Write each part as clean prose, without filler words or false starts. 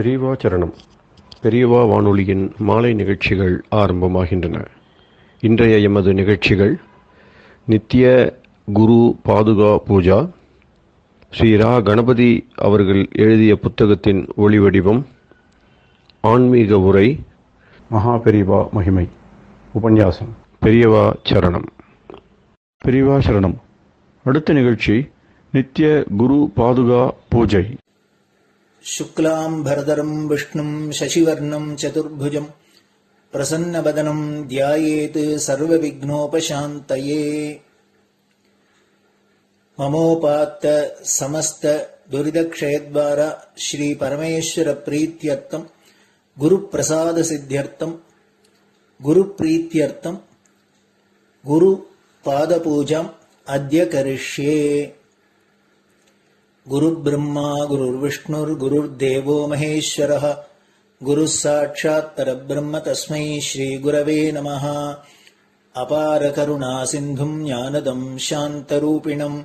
பெரியவா சரணம். பெரியவா வானொலியின் மாலை நிகழ்ச்சிகள் ஆரம்பமாகின்றன. இன்றைய எமது நிகழ்ச்சிகள் நித்திய குரு பாதுகா பூஜா, ஸ்ரீ ரா கணபதி அவர்கள் எழுதிய புத்தகத்தின் ஒளிவடிவம், ஆன்மீக உரை, மகா பெரியவா மகிமை, உபன்யாசம். பெரியவா சரணம். பெரியவா சரணம். அடுத்த நிகழ்ச்சி நித்திய குரு பாதுகா பூஜை. शुक्लां भरदरं विष्णुं शशिवर्णं चतुर्भुजं प्रसन्नवदनं ध्यायेत् सर्वविघ्नोपशान्तये। ममोपात्त समस्त दुरितक्षयद्वारा श्री परमेश्वर प्रीत्यर्थं गुरुप्रसाद सिद्ध्यर्थं गुरुप्रीत्यर्थं गुरुपादपूजाम् अद्य करिष्ये। गुरुर्ब्रह्मा गुरुर्विष्णुर्गुरुर्देवो महेश्वरः गुरुः साक्षात् परब्रह्म तस्मै श्रीगुरवे नमः। अपारकरुणासिन्धुं ज्ञानदं शान्तरूपिणं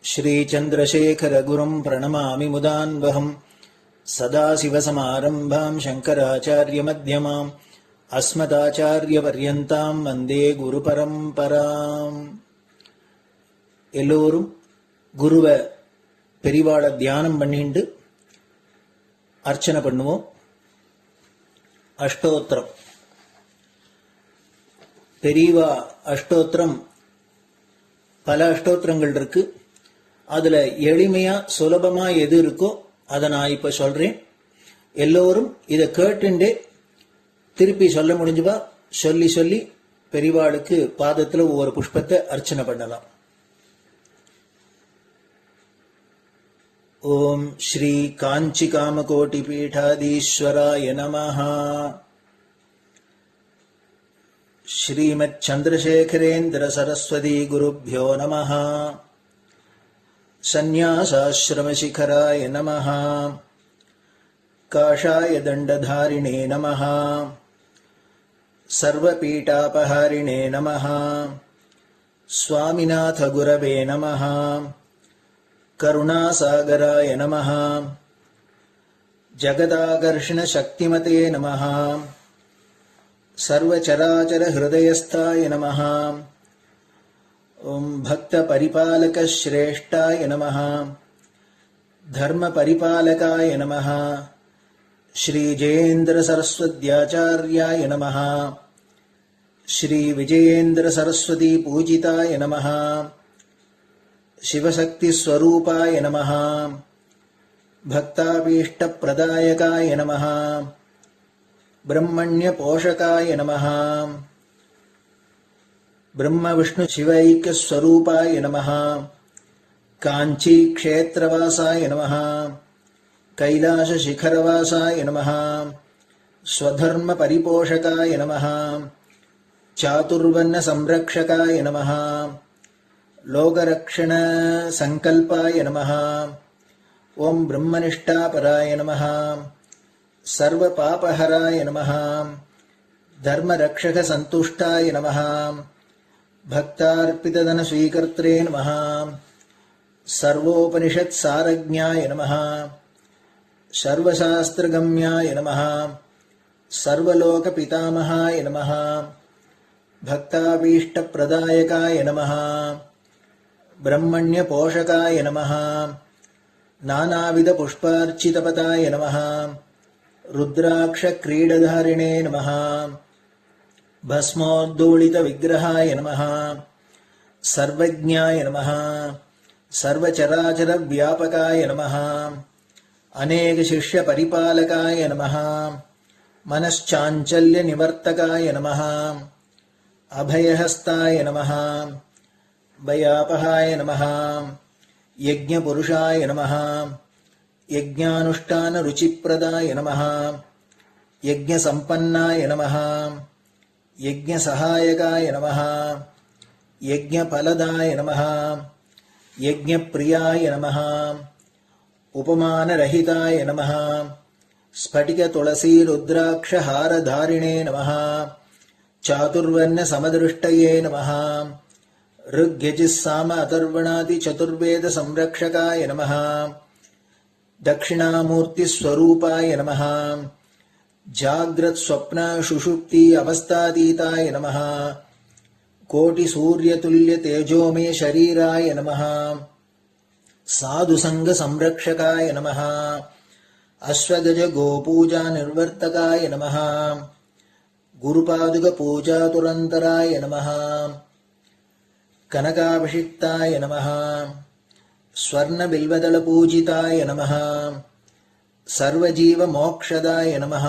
श्रीचन्द्रशेखरगुरुं प्रणमामि मुदान्वहम्। सदाशिवसमारम्भां शङ्कराचार्यमध्यमाम् अस्मदाचार्यपर्यन्तां वन्दे गुरुपरम्पराम्. எல்லோரும் குருவை பெரிவாளை தியானம் பண்ணிண்டு அர்ச்சனை பண்ணுவோம். அஷ்டோத்திரம். பெரியவா அஷ்டோத்திரம் பல அஷ்டோத்திரங்கள் இருக்கு. அதுல எளிமையா சுலபமா எது இருக்கோ அதை நான் இப்ப சொல்றேன். எல்லோரும் இதை கேட்டுண்டே திருப்பி சொல்ல முடிஞ்சுவா சொல்லி சொல்லி பெரிவாளுக்கு பாதத்துல ஒவ்வொரு புஷ்பத்தை அர்ச்சனை பண்ணலாம். ओम श्री कांची कामकोटि पीठाधीश्वराय नमः. श्रीमत् चंद्रशेखरेन्द्र सरस्वती गुरुभ्यो नमः. संन्यासाश्रम शिखराय नमः. काषाय दंडधारिणे नमः. सर्वपीठापहारिणे नमः. स्वामिनाथ गुरवे नमः. करुणासागराय नमः. जगदाकर्षण शक्तिमते नमः. सर्वचराचर हृदयस्थाय नमः. ओम भक्त परिपालक श्रेष्ठाय नमः. धर्म परिपालकाय नमः. श्री जयेन्द्र सरस्वत्याचार्याय नमः. श्री विजयेन्द्र सरस्वती पूजिताय नमः. शिवशक्ति स्वरूपाय नमः. भक्ताभीष्ट प्रदायकाय नमः. ब्रह्मण्य पोषकाय नमः. ब्रह्म विष्णु शिवैक्य स्वरूपाय नमः. कांची क्षेत्रवासाय नमः. कैलाश शिखरवासाय नमः. स्वधर्म परिपोषकाय नमः. चातुर्वर्ण संरक्षकाय नमः. लोकरक्षण संकल्पाय नमः. ओम ब्रह्मनिष्ठापराय नमः. सर्वपापहराय नमः. धर्मरक्षक संतुष्टाय नमः. भक्तार्पितधन स्वीकर्त्रे नमः. सर्वोपनिषत् सारज्ञाय नमः. सर्वशास्त्रगम्याय नमः. सर्वलोक पितामहाय नमः. भक्ताभीष्ट प्रदायकाय नमः. ब्रह्मण्य पोषकाय नमः. नानाविध पुष्पार्चितपताय नमः. रुद्राक्ष क्रीडधारिणे नमः. भस्मोद्दोलित विग्रहाय नमः. सर्वज्ञाय नमः. सर्वचराचर व्यापकाय नमः. अनेक शिष्य परिपालकाय नमः. मनश्चाञ्चल्य निवर्तकाय नमः. अभयहस्ताय नमः. भयापहाय नमः. यज्ञपुरुषाय नमः. यज्ञानुष्ठान रुचिप्रदाय नमः. यज्ञसम्पन्नाय नमः. यज्ञसहायकाय नमः. यज्ञफलदाय नमः. यज्ञप्रियाय नमः. उपमानरहिताय नमः. स्फटिक तुलसी रुद्राक्ष हारधारिणे नमः. चातुर्वर्ण समदृष्टये नमः. ऋग्यजुस्साम अथर्वणादि चतुर्वेद संरक्षकाय नमः. दक्षिणामूर्तिस्वरूपाय नमः जाग्रत् स्वप्न सुषुप्ति अवस्थातीताय नमः कोटिसूर्यतुल्यतेजोमय शरीराय नमः साधुसङ्गसंरक्षकाय नमः अश्वगज गोपूजा निर्वर्तकाय नमः गुरुपादुकपूजातुरन्तराय नमः कनकाभिषिक्ताय नमः स्वर्णबिल्वदलपूजिताय नमः सर्वजीवमोक्षदाय नमः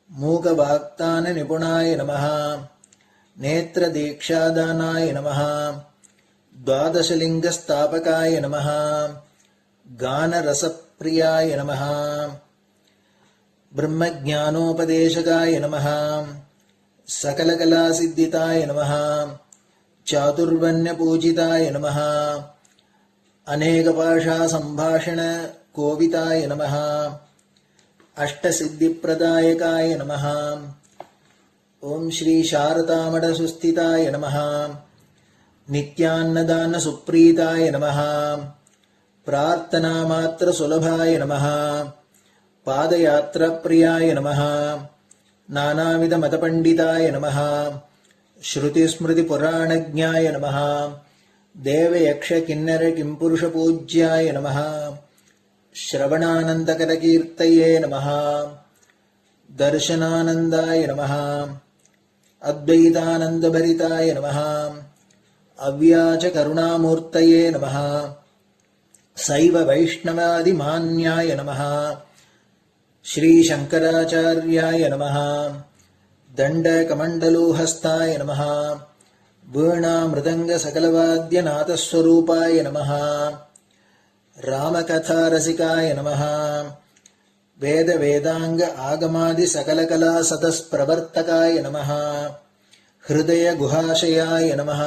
मूकवाक्ताननिपुणाय नमः नेत्रदीक्षादानाय नमः द्वादशलिङ्गस्थापकाय नमः गानरसप्रियाय नमः ब्रह्मज्ञानोपदेशकाय नमः सकलकलासिद्धिताय नमः चातुर्वर्ण्यपूजिताय नमः अनेकभाषासम्भाषण कोविताय नमः अष्टसिद्धिप्रदायकाय नमः ओम श्री शारदामठसुस्थिताय नमः नित्यान्नदानसुप्रीताय नमः प्रार्थनामात्रसुलभाय नमः पादयात्राप्रियाय नमः नानाविधमतपण्डिताय नमः श्रुतिस्मृतिपुराणज्ञाय नमः देवयक्षकिन्नरकिंपुरुषपूज्याय नमः श्रवणानन्दकरकीर्तये नमः दर्शनानन्दाय नमः अद्वैतानन्दभरिताय नमः अव्याजकरुणामूर्तये नमः शैव वैष्णवादिमान्याय नमः श्रीशङ्कराचार्याय नमः दण्डकमण्डलोहस्ताय नमः वीणामृदङ्गसकलवाद्यनाथस्वरूपाय नमः रामकथारसिकाय नमः वेदवेदाङ्ग आगमादिसकलकलासतस्प्रवर्तकाय नमः हृदयगुहाशयाय नमः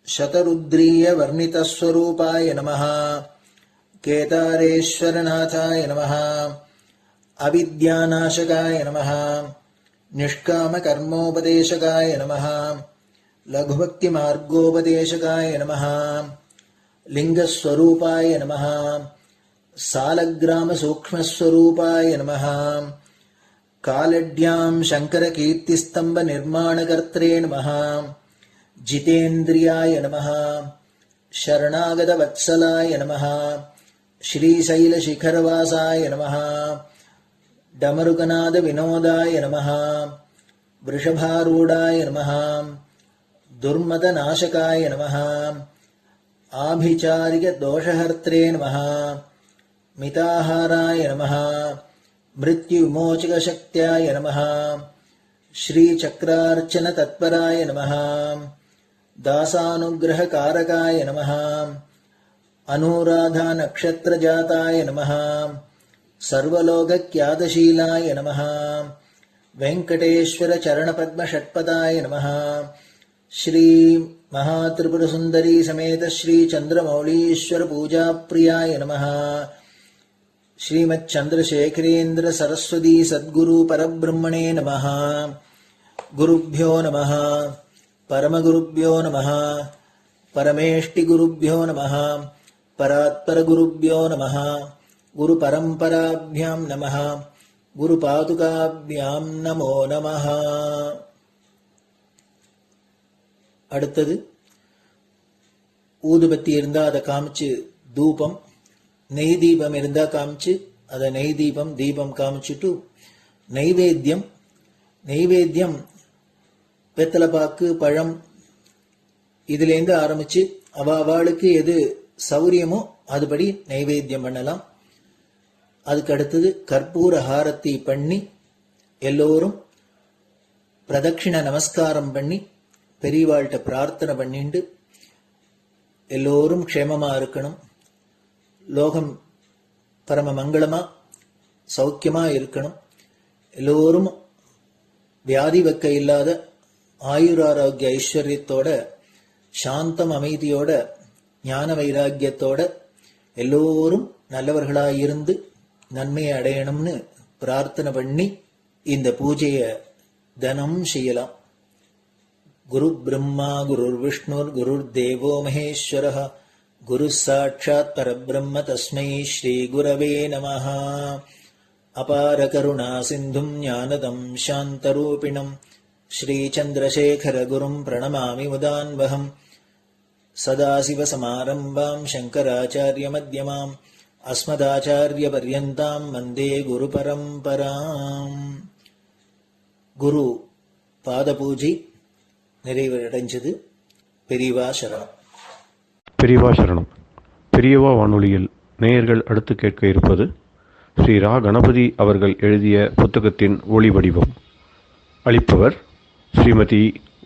शतरुद्रीयवर्णितस्वरूपाय नमः केदारेश्वरनाथाय नमः अविद्यानाशकाय नमः निष्कामकर्मोपदेशकाय नमः लघुभक्तिमार्गोपदेशकाय नमः लिङ्गस्वरूपाय नमः सालग्रामसूक्ष्मस्वरूपाय नमः कालड्यां शङ्करकीर्तिस्तम्भनिर्माणकर्त्रे नमः जितेन्द्रियाय नमः शरणागतवत्सलाय नमः श्रीशैलशिखरवासाय नमः डमरुकनादविनोदाय नमः वृषभारूढाय नमः दुर्मदनाशकाय नमः आभिचारिकदोषहर्त्रे नमः मिताहाराय नमः मृत्युविमोचकशक्त्याय नमः श्रीचक्रार्चनतत्पराय नमः दासानुग्रहकारकाय नमः अनुराधानक्षत्रजाताय नमः सर्वलोकख्यातशीलाय नमः वेङ्कटेश्वरचरणपद्मषट्पदाय नमः श्री महात्रिपुरसुन्दरी समेत श्री चन्द्रमौलीश्वर पूजाप्रियाय नमः श्रीमच्चन्द्रशेखरेन्द्र सरस्वती सद्गुरु परब्रह्मणे नमः गुरुभ्यो नमः परमगुरुभ्यो नमः परमेष्टिगुरुभ्यो नमः परात्परगुरुभ्यो नमः गुरुपरम्पराभ्यां नमः गुरुपादुकाभ्यां नमो नमः. அடுத்தது ஊதுபத்தி இருந்தா அதை காமிச்சு தூபம், நெய் தீபம் இருந்தா காமிச்சு அதை நெய் தீபம் தீபம் காமிச்சுட்டு நைவேத்தியம் வெத்தலைப்பாக்கு பழம் இதுலேருந்து ஆரம்பிச்சு அவளுக்கு எது சௌரியமோ அதுபடி நைவேத்தியம் பண்ணலாம். அதுக்கு அடுத்தது கற்பூர ஹாரத்தி பண்ணி எல்லோரும் பிரதட்சிண நமஸ்காரம் பண்ணி பெரியவாள்கிட்ட பிரார்த்தனை பண்ணிண்டு எல்லோரும் க்ஷேமமா இருக்கணும், லோகம் பரம மங்களமா சௌக்கியமா இருக்கணும், எல்லோரும் வியாதி வெக்க இல்லாத ஆயுராரோக்கிய ஐஸ்வர்யத்தோட சாந்தம் அமைதியோட ஞான வைராக்கியத்தோட எல்லோரும் நல்லவர்களாயிருந்து நன்மையை அடையணும்னு பிரார்த்தனை பண்ணி இந்த பூஜையை தினம் செய்யலாம். குரு பிரம்மா குருர் விஷ்ணுர் குருர் தேவோ மகேஸ்வரः குரு சாட்சாத் பரபிரம்ம தஸ்மை ஸ்ரீ குரவே நமஹ. அபார கருணா சிந்தும் ஞானதம் சாந்தரூபிணம் ஸ்ரீ சந்திரசேகர குரும் பிரணமாமி முதான்வகம். சதாசிவசமாரம்பாம் சங்கராச்சாரிய மத்யமாம் அஸ்மதாச்சாரிய பர்யந்தாம் வந்தே குரு பரம்பராம். குரு பாத பூஜை நிறைவடைஞ்சது. பெரியவா சரணம். பெரியவா சரணம். பெரியவா வானொலியில் நேயர்கள் அடுத்து கேட்க இருப்பது ஸ்ரீ ரா கணபதி அவர்கள் எழுதிய புத்தகத்தின் ஒளி வடிவம். அளிப்பவர் ஸ்ரீமதி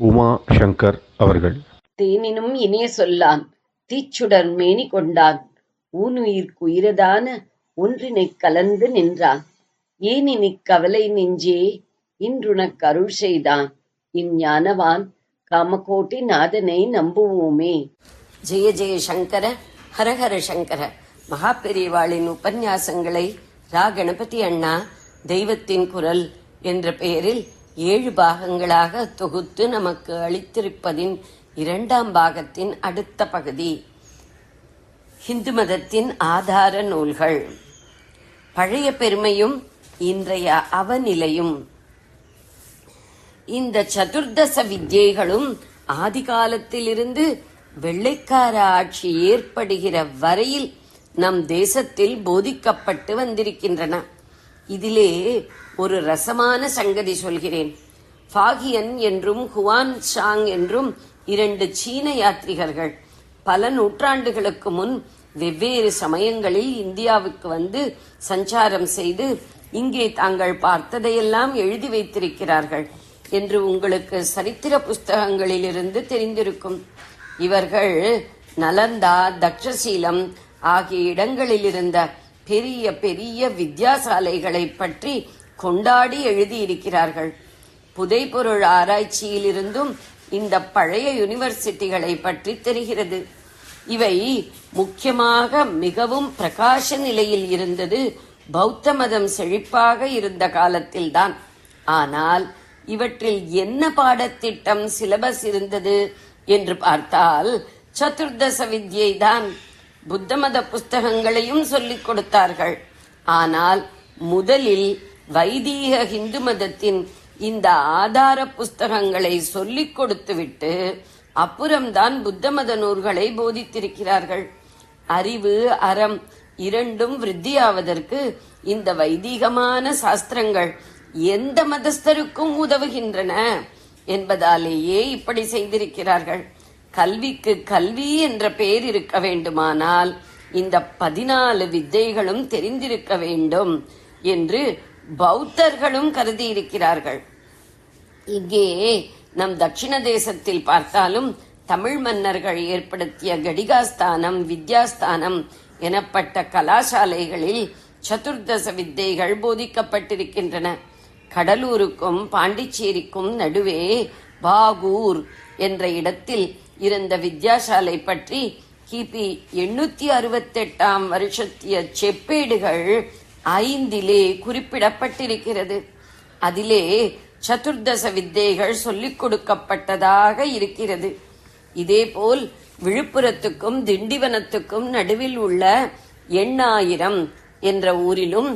உமா சங்கர் அவர்கள். தேனினும் இனிய சொல்லான் தீச்சுடர் மேனி கொண்டான் ஊனுயிர்க்குயிரதான ஒன்றினைக் கலந்து நின்றான் ஏனினிக் கவலை நெஞ்சே இன்றுனக் அருள் செய்தான் இஞ்ஞானவான் காமகோட்டி நாதனை நம்புவோமே. ஜெய ஜெய சங்கர ஹரஹர சங்கர. மகாபெரிவாளின் உபன்யாசங்களை ரா கணபதி அண்ணா தெய்வத்தின் குரல் என்ற பெயரில் 7 பாகங்களாக தொகுத்து நமக்கு அளித்திருப்பதின் 2ஆம் பாகத்தின் அடுத்த பகுதி. ஹிந்து மதத்தின் ஆதார நூல்கள். பழைய பெருமையும் இன்றைய அவநிலையும். இந்த சதுர்தச வித்யைகளும் ஆதிகாலத்திலிருந்து வெள்ளைக்கார ஆட்சி ஏற்படுகிற வரையில் நம் தேசத்தில் போதிக்கப்பட்டு வந்திருக்கின்றன. இதிலே ஒரு ரசமான சங்கதி சொல்கிறேன். ஃபாகியன் என்றும் ஹுவான் ஷாங் என்றும் 2 சீன யாத்ரிகர்கள் பல நூற்றாண்டுகளுக்கு முன் வெவ்வேறு சமயங்களில் இந்தியாவுக்கு வந்து சஞ்சாரம் செய்து இங்கே தாங்கள் பார்த்ததையெல்லாம் எழுதி வைத்திருக்கிறார்கள் என்று உங்களுக்கு சரித்திர புஸ்தகங்களிலிருந்து தெரிந்திருக்கும். இவர்கள் நலந்தா, தக்ஷசீலம் ஆகிய இடங்களில் இருந்த பெரிய பெரிய வித்யாசாலைகளை பற்றி கொண்டாடி எழுதியிருக்கிறார்கள். புதைபொருள் ஆராய்ச்சியிலிருந்தும் இந்த பழைய யூனிவர்சிட்டிகளை பற்றி தெரிகிறது. இவை முக்கியமாக மிகவும் பிரகாச நிலையில் இருந்தது பௌத்த மதம் செழிப்பாக இருந்த காலத்தில்தான். ஆனால் இவற்றில் என்ன பாடத்திட்டம், சிலபஸ் இருந்தது என்று பார்த்தால் சதுர்தச வித்யை தான். புத்த மத புஸ்தகங்களையும் சொல்லிக் கொடுத்தார்கள். ஆனால் முதலில் வைதீக ஹிந்து மதத்தின் இந்த ஆதார புஸ்தகங்களை சொல்லிக் கொடுத்துவிட்டு அப்புறம்தான் புத்த மத நூல்களை போதித்திருக்கிறார்கள். அறிவு, அறம் இரண்டும் விருத்தியாவதற்கு இந்த வைதீகமான சாஸ்திரங்கள் எந்த மதஸ்தருக்கும் உதவுகின்றன என்பதாலேயே இப்படி செய்திருக்கிறார்கள். கல்விக்கு கல்வி என்ற பெயர் இருக்க வேண்டுமானால் இந்த 14 வித்தைகளும் தெரிந்திருக்க வேண்டும் என்று பௌத்தர்களும் கருதியிருக்கிறார்கள். இங்கே நம் தட்சிண தேசத்தில் பார்த்தாலும் தமிழ் மன்னர்கள் ஏற்படுத்திய கடிகாஸ்தானம், வித்யாஸ்தானம் எனப்பட்ட கலாசாலைகளில் சதுர்தச வித்தைகள் போதிக்கப்பட்டிருக்கின்றன. கடலூருக்கும் பாண்டிச்சேரிக்கும் நடுவே பாகூர் என்ற இடத்தில் இருந்த வித்யாசாலை பற்றி கிபி 868ஆம் வருஷத்திய செப்பேடுகள் 5 குறிப்பிடப்பட்டிருக்கிறது. அதிலே சதுர்தச வித்தைகள் சொல்லிக் கொடுக்கப்பட்டதாக இருக்கிறது. இதேபோல் விழுப்புரத்துக்கும் திண்டிவனத்துக்கும் நடுவில் உள்ள எண்ணாயிரம் என்ற ஊரிலும்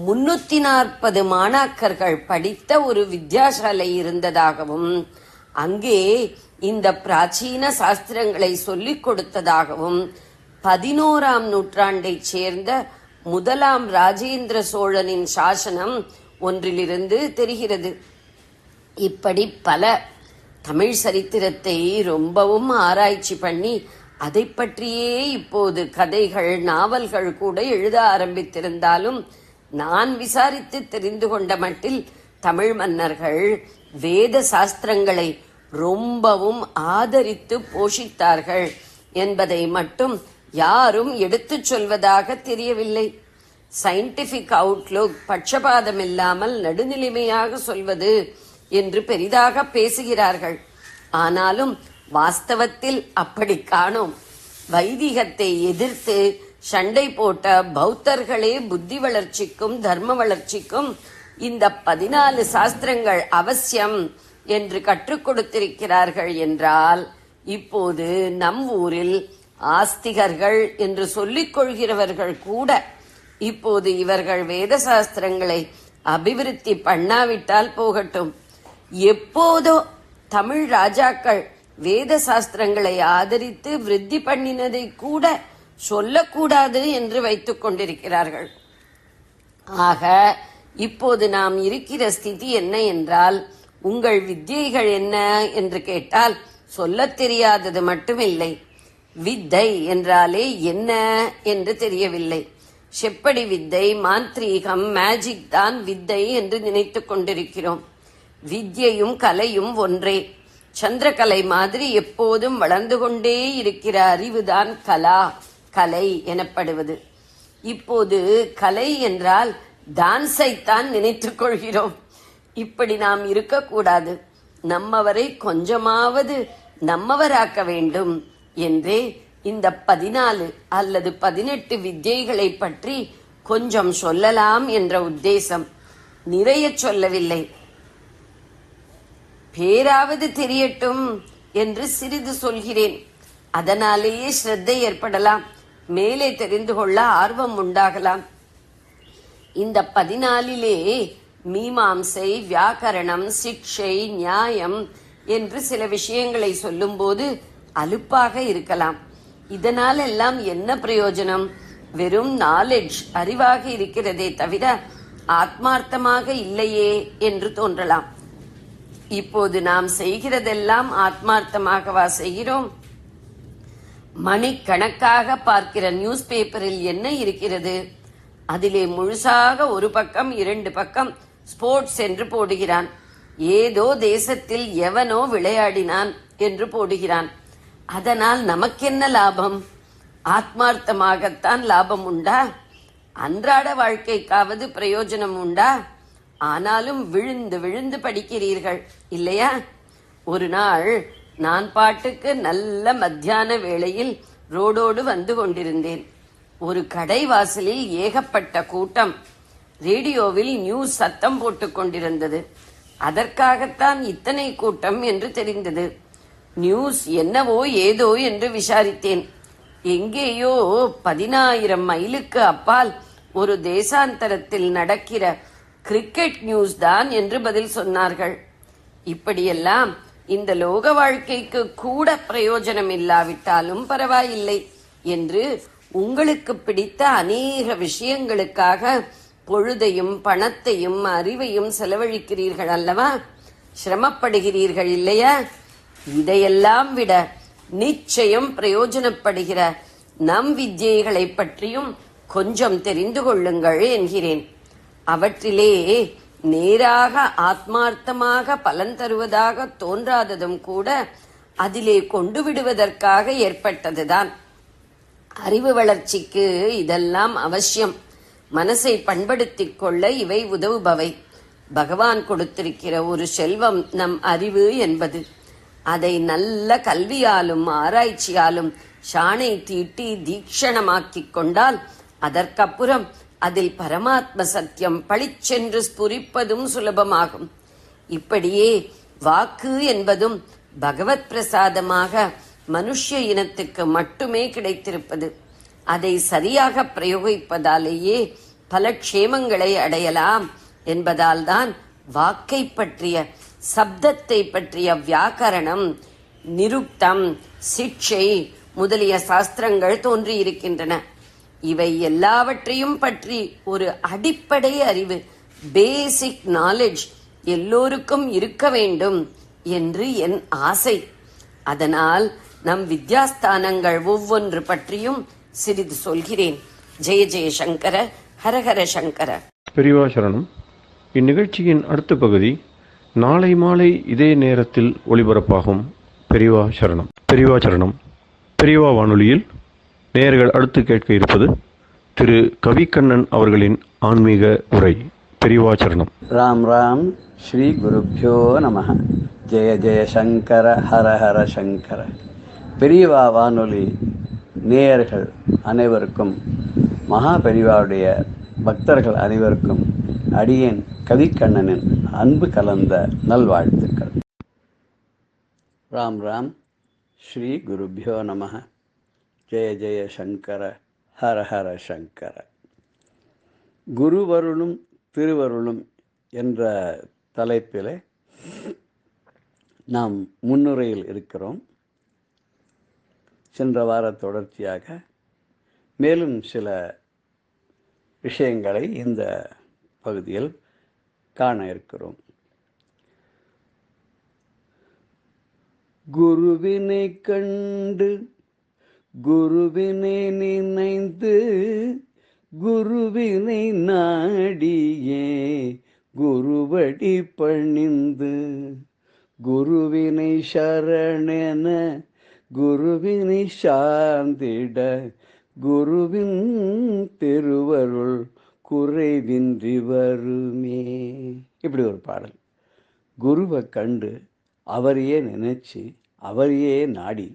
340 மாணாக்கர்கள் படித்த ஒரு வித்யாசாலை இருந்ததாகவும் அங்கே இந்த பிராச்சீன சாஸ்திரங்களை சொல்லிக் கொடுத்ததாகவும் 11ஆம் நூற்றாண்டைச் சேர்ந்த 1ஆம் ராஜேந்திர சோழனின் சாசனம் ஒன்றிலிருந்து தெரிகிறது. இப்படி பல தமிழ் சரித்திரத்தை ரொம்பவும் ஆராய்ச்சி பண்ணி அதை பற்றியே இப்போது கதைகள், நாவல்கள் கூட எழுத ஆரம்பித்திருந்தாலும் நான் விசாரித்து தெரிந்து கொண்ட மட்டில் தமிழ் மன்னர்கள் வேத சாஸ்திரங்களை ரொம்பவும் ஆதரித்து போஷித்தார்கள் என்பதை மட்டும் யாரும் எடுத்துச் சொல்வதாக தெரியவில்லை. சயின்டிபிக் அவுட்லுக், பட்சபாதம் இல்லாமல் நடுநிலைமையாக சொல்வது என்று பெரிதாக பேசுகிறார்கள். ஆனாலும் வாஸ்தவத்தில் அப்படி காணோம். வைதிகத்தை எதிர்த்து சண்டை போட்ட பௌத்தர்களே புத்தி வளர்ச்சிக்கும் தர்ம வளர்ச்சிக்கும் இந்த 14 சாஸ்திரங்கள் அவசியம் என்று கற்றுக் கொடுத்திருக்கிறார்கள் என்றால் இப்போது நம் ஊரில் ஆஸ்திகர்கள் என்று சொல்லிக் கொள்கிறவர்கள் கூட இப்போது இவர்கள் வேத சாஸ்திரங்களை அபிவிருத்தி பண்ணாவிட்டால் போகட்டும், எப்போதோ தமிழ் ராஜாக்கள் வேத சாஸ்திரங்களை ஆதரித்து விருத்தி பண்ணினதை கூட சொல்லக்கூடாது என்று வைத்துக் கொண்டிருக்கிறார்கள். ஆக இப்போது நாம் இருக்கிற ஸ்திதி என்ன என்றால், உங்கள் வித்யைகள் என்ன என்று கேட்டால் சொல்லத் தெரியாதது மட்டுமில்லை, வித்தை என்றாலே என்ன என்று தெரியவில்லை. செப்படி வித்தை, மாந்திரீகம், மேஜிக் தான் வித்தை என்று நினைத்துக் கொண்டிருக்கிறோம். வித்யையும் கலையும் ஒன்றே. சந்திரகலை மாதிரி எப்போதும் வளர்ந்து கொண்டே இருக்கிற அறிவுதான் கலை எனப்படுவது. இப்போது கலை என்றால் டான்ஸைத்தான் நினைத்துக் கொள்கிறோம். இப்படி நாம் இருக்கக்கூடாது. நம்மவரை கொஞ்சமாவது நம்மவராக்க வேண்டும் என்றே இந்த 14 அல்லது 18 வித்யைகளை பற்றி கொஞ்சம் சொல்லலாம் என்ற உத்தேசம். நிறைய சொல்லவில்லை, பேராவது தெரியட்டும் என்று சிறிது சொல்கிறேன். அதனாலேயே ஸ்ரத்தை ஏற்படலாம், மேலே தெரிந்து கொள்ள ஆர்வம் உண்டாகலாம். இந்த 14லே மீமாம்சை, வியாக்கரணம், சிக்ஷை, நியாயம் என்று சில விஷயங்களை சொல்லும்போது அலுப்பாக இருக்கலாம். இதனால் எல்லாம் என்ன பிரயோஜனம்? வெறும் நாலெட்ஜ், அறிவாக இருக்கிறதே தவிர ஆத்மார்த்தமாக இல்லையே என்று தோன்றலாம். இப்போது நாம் செய்கிறதெல்லாம் ஆத்மார்த்தமாகவா செய்கிறோம்? மணிக்கணக்காக பார்க்கிற நியூஸ் பேப்பரில் என்ன இருக்கிறது? அதிலே முழுசாக ஒரு பக்கம் 2 பக்கம் ஸ்போர்ட்ஸ் என்று போடுகிறான். ஏதோ தேசத்தில் எவனோ விளையாடினான் என்று போடுகிறான். அதனால் நமக்கென்ன லாபம்? ஆத்மார்த்தமாகத்தான் லாபம் உண்டா? அன்றாட வாழ்க்கைக்காவது பிரயோஜனம் உண்டா? ஆனாலும் விழுந்து விழுந்து படிக்கிறீர்கள் இல்லையா? ஒரு நாள் நான் பாட்டுக்கு நல்ல மத்தியான வேளையில் ரோடோடு வந்து கொண்டிருந்தேன். ஒரு கடை வாசலில் ஏகப்பட்ட கூட்டம். ரேடியோவில் நியூஸ் சத்தம் போட்டுக் கொண்டிருந்தது. அதற்காகத்தான் இத்தனை கூட்டம் என்று தெரிந்தது. நியூஸ் என்னவோ ஏதோ என்று விசாரித்தேன். எங்கேயோ 10,000 மைலுக்கு அப்பால் ஒரு தேசாந்தரத்தில் நடக்கிற கிரிக்கெட் நியூஸ் தான் என்று பதில் சொன்னார்கள். இப்படியெல்லாம் இந்த லோக வாழ்க்கைக்கு கூட பிரயோஜனம் இல்லாவிட்டாலும் பரவாயில்லை என்று உங்களுக்கு பிடித்த அநேக விஷயங்களுக்காக பொழுதையும் பணத்தையும் அறிவையும் செலவழிக்கிறீர்கள் அல்லவா? சிரமப்படுகிறீர்கள் இல்லையா? இதையெல்லாம் விட நிச்சயம் பிரயோஜனப்படுகிற நம் வித்யைகளை பற்றியும் கொஞ்சம் தெரிந்து கொள்ளுங்கள் என்கிறேன். அவற்றிலே நேராக ஆத்மார்த்தமாக பலன் தருவதாக தோன்றாததும் கூட அதிலே கொண்டு விடுவதற்காக ஏற்பட்டதுதான். அறிவு வளர்ச்சிக்கு இதெல்லாம் அவசியம். மனசை பண்படுத்திக் கொள்ள இவை உதவுபவை. பகவான் கொடுத்திருக்கிற ஒரு செல்வம் நம் அறிவு என்பது. அதை நல்ல கல்வியாலும் ஆராய்ச்சியாலும் சாணை தீட்டி தீக்ஷணமாக்கிக் கொண்டால் அதற்கப்புறம் அதில் பரமாத்ம சத்தியம் பளிச்சென்று ஸ்புரிப்பதும் சுலபமாகும். இப்படியே வாக்கு என்பதும் பகவத் பிரசாதமாக மனுஷ இனத்துக்கு மட்டுமே கிடைத்திருப்பது. அதை சரியாக பிரயோகிப்பதாலேயே பல க்ஷேமங்களை அடையலாம் என்பதால் தான் வாக்கை பற்றிய, சப்தத்தை பற்றிய வியாக்கரணம், நிருக்தம், சிக்ஷை முதலிய சாஸ்திரங்கள் தோன்றியிருக்கின்றன. இவை எல்லாவற்றையும் பற்றி ஒரு அடிப்படை அறிவு, பேசிக் நாலேஜ் எல்லோருக்கும் இருக்க வேண்டும் என்று என் ஆசை. அதனால் நம் வித்யாஸ்தானங்கள் ஒவ்வொன்று பற்றியும் சிறிது சொல்கிறேன். ஜெய ஜெய சங்கர, ஹரஹர சங்கர. பெரியவா சரணம். இந்நிகழ்ச்சியின் அடுத்த பகுதி நாளை மாலை இதே நேரத்தில் ஒளிபரப்பாகும். பெரியவா சரணம். பெரியவா சரணம். பெரியவா வானொலியில் நேயர்கள் அடுத்து கேட்க இருப்பது திரு கவிக்கண்ணன் அவர்களின் ஆன்மீக உரை. பெரியவா சரணம். ராம் ராம். ஸ்ரீ குருப்யோ நம. ஜெய ஜெய சங்கர, ஹர ஹர சங்கர. பெரியவா வானொலி நேயர்கள் அனைவருக்கும், மகா பெரியவாவுடைய பக்தர்கள் அனைவருக்கும் அடியேன் கவிக்கண்ணனின் அன்பு கலந்த நல்வாழ்த்துக்கள். ராம் ராம். ஸ்ரீ குருப்யோ நம. ஜெய ஜெய சங்கர ஹர ஹர சங்கர. குருவருளும் திருவருளும் என்ற தலைப்பில் நாம் முன்னுரையில் இருக்கிறோம். சென்ற வார தொடர்ச்சியாக மேலும் சில விஷயங்களை இந்த பகுதியில் காண இருக்கிறோம். குருவினை கண்டு குருவினை நினைந்து குருவினை நாடியே குருவடி பணிந்து குருவினை சரணென குருவினை சார்ந்திட குருவின் திருவருள் குறைவின்றி வருமே. இப்படி ஒரு பாடல். குருவை கண்டு அவரையே நினைச்சு அவரையே நாடி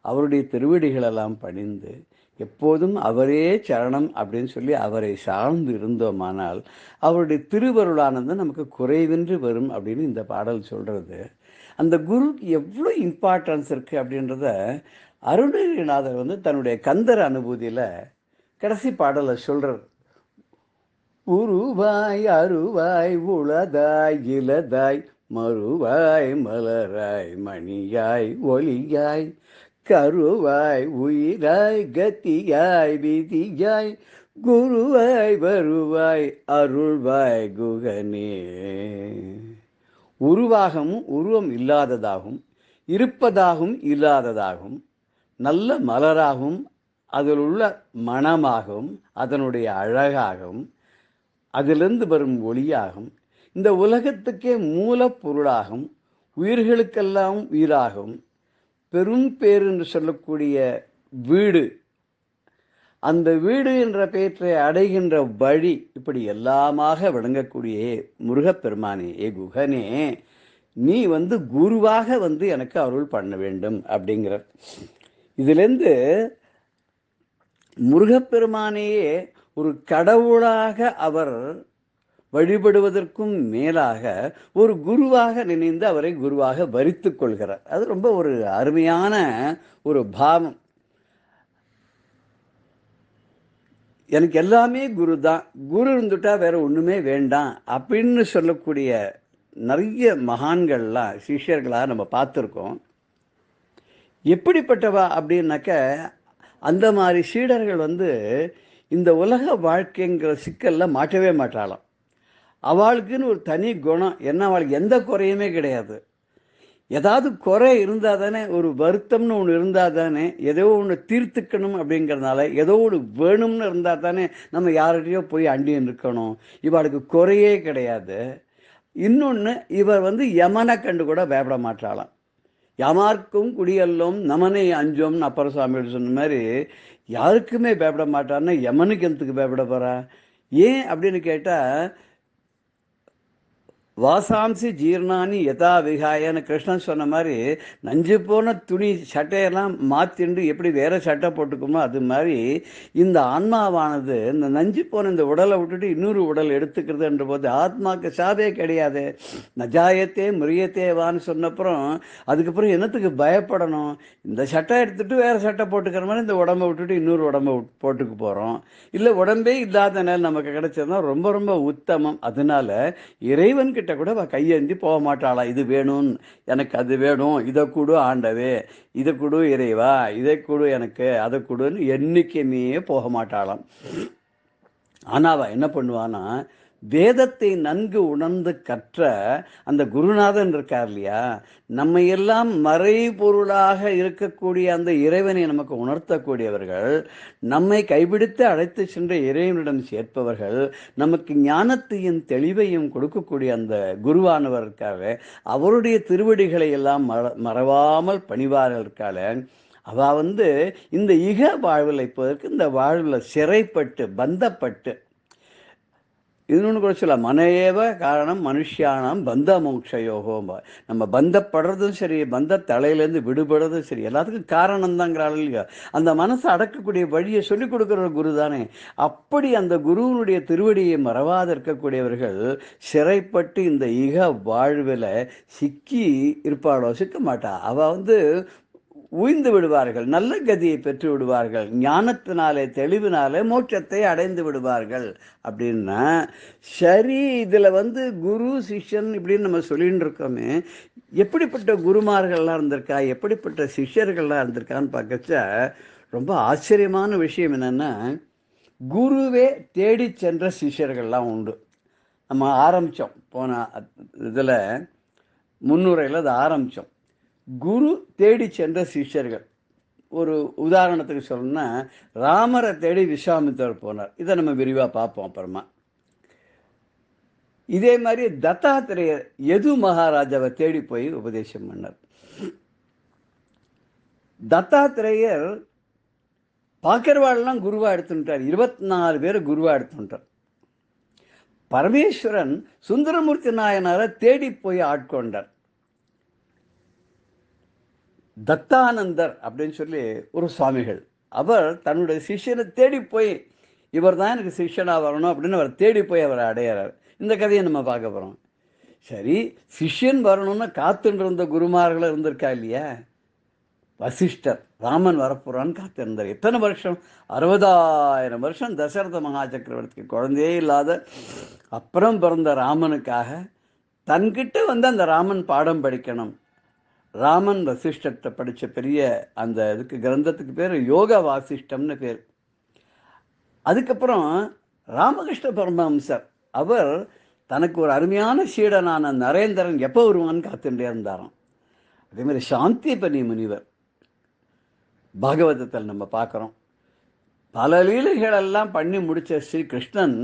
அவருடைய திருவடிகளெல்லாம் பணிந்து எப்போதும் அவரே சரணம் அப்படின்னு சொல்லி அவரை சார்ந்து இருந்தோமானால் அவருடைய திருவருளானது நமக்கு குறைவின்றி வரும் அப்படின்னு இந்த பாடல் சொல்கிறது. அந்த குருக்கு எவ்வளோ இம்பார்ட்டன்ஸ் இருக்குது அப்படின்றத அருணகிரிநாதர் தன்னுடைய கந்தர் அனுபூதியில் கடைசி பாடலை சொல்கிறார். உருவாய் அருவாய் உளதாய் இலதாய் மறுவாய் மலராய் மணியாய் ஒளியாய் கருவாய் உயிராய் கத்தியாய் விதியாய் குருவாய் வருவாய் அருள்வாய் குகனே. உருவாகவும் உருவம் இல்லாததாகவும் இருப்பதாகவும் இல்லாததாகவும் நல்ல மலராகவும் அதில் உள்ள மணமாகவும் அதனுடைய அழகாகவும் அதிலிருந்து வரும் ஒளியாகவும் இந்த உலகத்துக்கே மூலப்பொருளாகவும் உயிர்களுக்கெல்லாம் உயிராகவும் பெரும் பேர் என்று சொல்லக்கூடிய வீடு, அந்த வீடு என்ற பெயரை அடைகின்ற வழி, இப்படி எல்லாமாக விளங்கக்கூடிய முருகப்பெருமானே, ஏ குகனே, நீ குருவாக எனக்கு அருள் பண்ண வேண்டும் அப்படிங்கிற. இதிலிருந்து முருகப்பெருமானையே ஒரு கடவுளாக அவர் வழிபடுவதற்கும் மேலாக ஒரு குருவாக நினைந்து அவரை குருவாக வரித்து கொள்கிறார். அது ரொம்ப ஒரு அருமையான ஒரு பாவம். எனக்கு எல்லாமே குரு தான், குரு இருந்துட்டா வேற ஒன்றுமே வேண்டாம் அப்படின்னு சொல்லக்கூடிய நிறைய மகான்கள்லாம் சிஷ்யர்களாக நம்ம பார்த்துருக்கோம். எப்படிப்பட்டவா அப்படின்னாக்க, அந்த மாதிரி சீடர்கள் இந்த உலக வாழ்க்கைங்கிற சிக்கலில் மாட்டவே மாட்டாளாம். அவளுக்குன்னு ஒரு தனி குணம் என்ன, அவளுக்கு எந்த குறையுமே கிடையாது. ஏதாவது குறை இருந்தால் தானே, ஒரு வருத்தம்னு ஒன்று இருந்தால் தானே, ஏதோ ஒன்று தீர்த்துக்கணும் அப்படிங்கிறதுனால ஏதோ ஒன்று வேணும்னு இருந்தால் தானே நம்ம யார்கிட்டையோ போய் அண்டி இருக்கணும். இவளுக்கு குறையே கிடையாது. இன்னொன்று, இவர் யமனை கண்டு கூட பயப்பட மாட்டாளாம். யாமார்க்கும் குடியல்லோம் நமனை அஞ்சோம்னு அப்பர் சுவாமிகள் சொன்ன மாதிரி யாருக்குமே பயப்பட மாட்டான்னா யமனுக்கு எந்தத்துக்கு பயப்பட போறா? ஏன் அப்படின்னு கேட்டால், வாசாம்சி ஜீர்ணானி யதா விகாயன்னு கிருஷ்ணன் சொன்ன மாதிரி, நஞ்சு போன துணி சட்டையெல்லாம் மாற்றிண்டு எப்படி வேற சட்டை போட்டுக்குமோ அது மாதிரி இந்த ஆன்மாவானது இந்த நஞ்சு போன இந்த உடலை விட்டுட்டு இன்னொரு உடல் எடுத்துக்கிறதுன்ற போது ஆத்மாவுக்கு சாவே கிடையாது. நஜாயத்தே முறியத்தேவான்னு சொன்னப்புறம் அதுக்கப்புறம் என்னத்துக்கு பயப்படணும்? இந்த சட்டை எடுத்துட்டு வேற சட்டை போட்டுக்கிற மாதிரி இந்த உடம்பை விட்டுட்டு இன்னொரு உடம்பை போட்டுக்கு போகிறோம். இல்லை, உடம்பே இல்லாத நேரம் நமக்கு கிடைச்சதுன்னா ரொம்ப ரொம்ப உத்தமம். அதனால இறைவன் கிட்ட கூட கையேந்தி போக மாட்டாளா, இது வேணும் எனக்கு, அது வேணும், இதை கொடு ஆண்டவே, இதை கொடு இறைவா, இதை கொடு எனக்கு, அதை கொடுன்னு என்னைக்குமே போக மாட்டாளாம். ஆனால் அவள் என்ன பண்ணுவான்னா, வேதத்தை நன்கு உணர்ந்து கற்ற அந்த குருநாதன் இருக்கார் இல்லையா, நம்ம எல்லாம் மறைபொருளாக இருக்கக்கூடிய அந்த இறைவனை நமக்கு உணர்த்தக்கூடியவர்கள், நம்மை கைபிடித்து அழைத்து சென்ற இறைவனிடம் சேர்ப்பவர்கள், நமக்கு ஞானத்தையும் தெளிவையும் கொடுக்கக்கூடிய அந்த குருவானவர் இருக்காரு, அவருடைய திருவடிகளை எல்லாம் மறவாமல் பணிவார்கள் இருக்கால. அவ இந்த இக வாழ்வில் இப்போதற்கு இந்த வாழ்வில் சிறைப்பட்டு பந்தப்பட்டு, இன்னொன்று கூட சொல்ல, மனையேவ காரணம் மனுஷியானம் பந்த மோட்சயோகம். நம்ம பந்தப்படுறதும் சரி, பந்த தலையிலேருந்து விடுபடுறதும் சரி, எல்லாத்துக்கும் காரணம் தாங்கிறாள் இல்லையா. அந்த மனசை அடக்கக்கூடிய வழியை சொல்லிக் கொடுக்குற குரு தானே. அப்படி அந்த குருவனுடைய திருவடியை மறவாத இருக்கக்கூடியவர்கள் சிறைப்பட்டு இந்த இக வாழ்வில் சிக்கி இருப்பாளோ? சிக்க மாட்டா. அவள் உய்ந்து விடுவார்கள், நல்ல கதியை பெற்று விடுவார்கள், ஞானத்தினாலே தெளிவினாலே மோட்சத்தை அடைந்து விடுவார்கள். அப்படின்னா சரி, இதில் குரு சிஷ்யன் இப்படின்னு நம்ம சொல்லிட்டு இருக்கோமே, எப்படிப்பட்ட குருமார்கள்லாம் இருந்திருக்கா, எப்படிப்பட்ட சிஷ்யர்கள்லாம் இருந்திருக்கான்னு பார்க்கச்ச ரொம்ப ஆச்சரியமான விஷயம் என்னென்னா, குருவே தேடி சென்ற சிஷ்யர்கள்லாம் உண்டு. நம்ம ஆரம்பித்தோம் போன இதில் முன்னுரையில் அதை ஆரம்பித்தோம். குரு தேடி சென்ற சிஷ்யர்கள், ஒரு உதாரணத்துக்கு சொல்லணும்னா ராமரை தேடி விஸ்வாமித்திரர் போனார். இதை நம்ம விரிவாக பார்ப்போம் அப்புறமா. இதே மாதிரி தத்தாத்திரேயர் யது மகாராஜாவை தேடி போய் உபதேசம் பண்ணார். தத்தாத்திரேயர் பார்க்கிறவாள்லாம் குருவா எடுத்துட்டார், 24 பேர் குருவா எடுத்துட்டார். பரமேஸ்வரன் சுந்தரமூர்த்தி நாயனாரை தேடி போய் ஆட்கொண்டார். தத்தானந்தர் அப்படின்னு சொல்லி ஒரு சுவாமிகள், அவர் தன்னுடைய சிஷ்யனை தேடி போய் இவர் தான் எனக்கு சிஷ்யனாக வரணும் அப்படின்னு அவர் தேடி போய் அவரை அடையிறார். இந்த கதையை நம்ம பார்க்க போகிறோம். சரி, சிஷ்யன் வரணும்னு காத்துட்டு இருந்த குருமார்கள் இருந்திருக்கா இல்லையா? வசிஷ்டர் ராமன் வரப்போறான்னு காத்திருந்தார். எத்தனை வருஷம்? 60,000 வருஷம். தசரத மகா சக்கரவர்த்திக்கு குழந்தையே இல்லாத அப்புறம் பிறந்த ராமனுக்காக தன்கிட்ட அந்த ராமன் பாடம் படிக்கணும். ராமன் வசிஷ்டத்தை படித்த பெரிய அந்த இதுக்கு கிரந்தத்துக்கு பேர் யோக வாசிஷ்டம்னு பேர். அதுக்கப்புறம் ராமகிருஷ்ண பரமஹம்சர், அவர் தனக்கு ஒரு அருமையான சீடனான நரேந்திரன் எப்போ வருவான்னு காத்துட்டே இருந்தாராம். அதே மாதிரி சாந்திபனி முனிவர் பாகவதத்தில் நம்ம பார்க்குறோம். பல லீலைகளெல்லாம் பண்ணி முடித்த ஸ்ரீகிருஷ்ணன்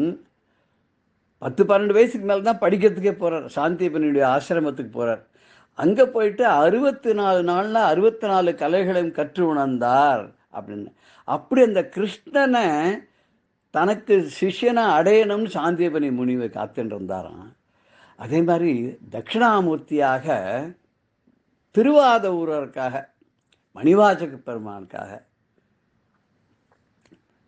10-12 வயசுக்கு மேலே தான் படிக்கிறதுக்கே போகிறார். சாந்திபனியுடைய ஆசிரமத்துக்கு போகிறார். அங்கே போயிட்டு 64 நாளில் 64 கலைகளையும் கற்று உணர்ந்தார் அப்படின்னு. அப்படி அந்த கிருஷ்ணனை தனக்கு சிஷ்யனை அடையணும்னு சாந்திபனி முனிவை காத்துட்டு இருந்தாராம். அதே மாதிரி தட்சிணாமூர்த்தியாக திருவாதூரருக்காக மணிவாசக பெருமானுக்காக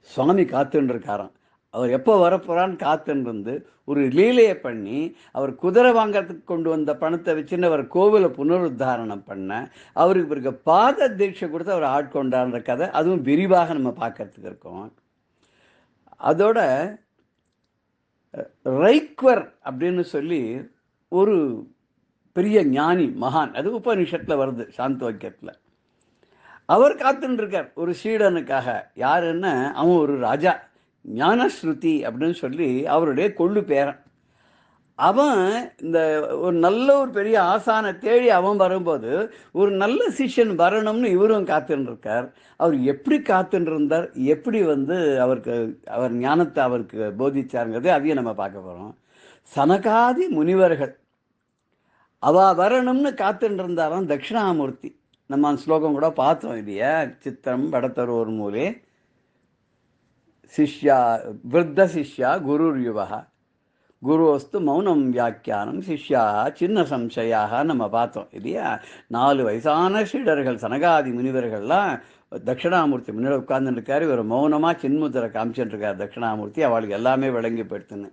சுவாமி காத்துட்டு இருக்காராம். அவர் எப்போ வரப்போறான்னு காத்துன்னு இருந்து ஒரு லீலையை பண்ணி அவர் குதிரை வாங்கிறதுக்கு கொண்டு வந்த பணத்தை வச்சுன்னு அவர் கோவிலை புனருத்தாரணம் பண்ண, அவருக்கு பிறகு பாத தீட்சை கொடுத்து அவர் ஆட்கொண்டான்ற கதை, அதுவும் விரிவாக நம்ம பார்க்கறதுக்கு இருக்கோம். அதோட ரைக்வர் அப்படின்னு சொல்லி ஒரு பெரிய ஞானி மகான், அது உபநிஷத்தில் வருது சாந்தோக்கியத்தில். அவர் காத்துட்டு இருக்கார் ஒரு சீடனுக்காக. யாருன்னா அவன் ஒரு ராஜா, ஞானஸ்ருதி அப்படின்னு சொல்லி அவருடைய கொள்ளு பேரன். அவன் இந்த ஒரு நல்ல ஒரு பெரிய ஆசானை தேடி அவன் வரும்போது ஒரு நல்ல சிஷ்யன் வரணும்னு இவரும் காத்துட்டு இருக்கார். அவர் எப்படி காத்துட்டு இருந்தார், எப்படி அவருக்கு அவர் ஞானத்தை அவருக்கு போதிச்சாருங்கிறது அதையும் நம்ம பார்க்க போகிறோம். சனகாதி முனிவர்கள் அவ வரணும்னு காத்துட்டு இருந்தாராம் தட்சிணாமூர்த்தி. நம்ம அந்த ஸ்லோகம் கூட பார்த்தோம் இல்லையா? சித்திரம் வடத்தரோர் மூலே சிஷ்யா விருத்த சிஷ்யா குருர் யுவா குருவஸ்து மௌனம் வியாக்கியானம் சிஷ்யா சின்ன சம்சயாக நம்ம பார்த்தோம் இல்லையா? 4 வயசான சீடர்கள் சனகாதி முனிவர்கள்லாம் தட்சிணாமூர்த்தி முன்னாடி உட்கார்ந்துருக்காரு. இவர் மௌனமாக சின்முத்திரை காமிச்சுட்டு இருக்கார் தட்சிணாமூர்த்தி. அவளுக்கு எல்லாமே விளங்கி போயிடுத்துன்னு.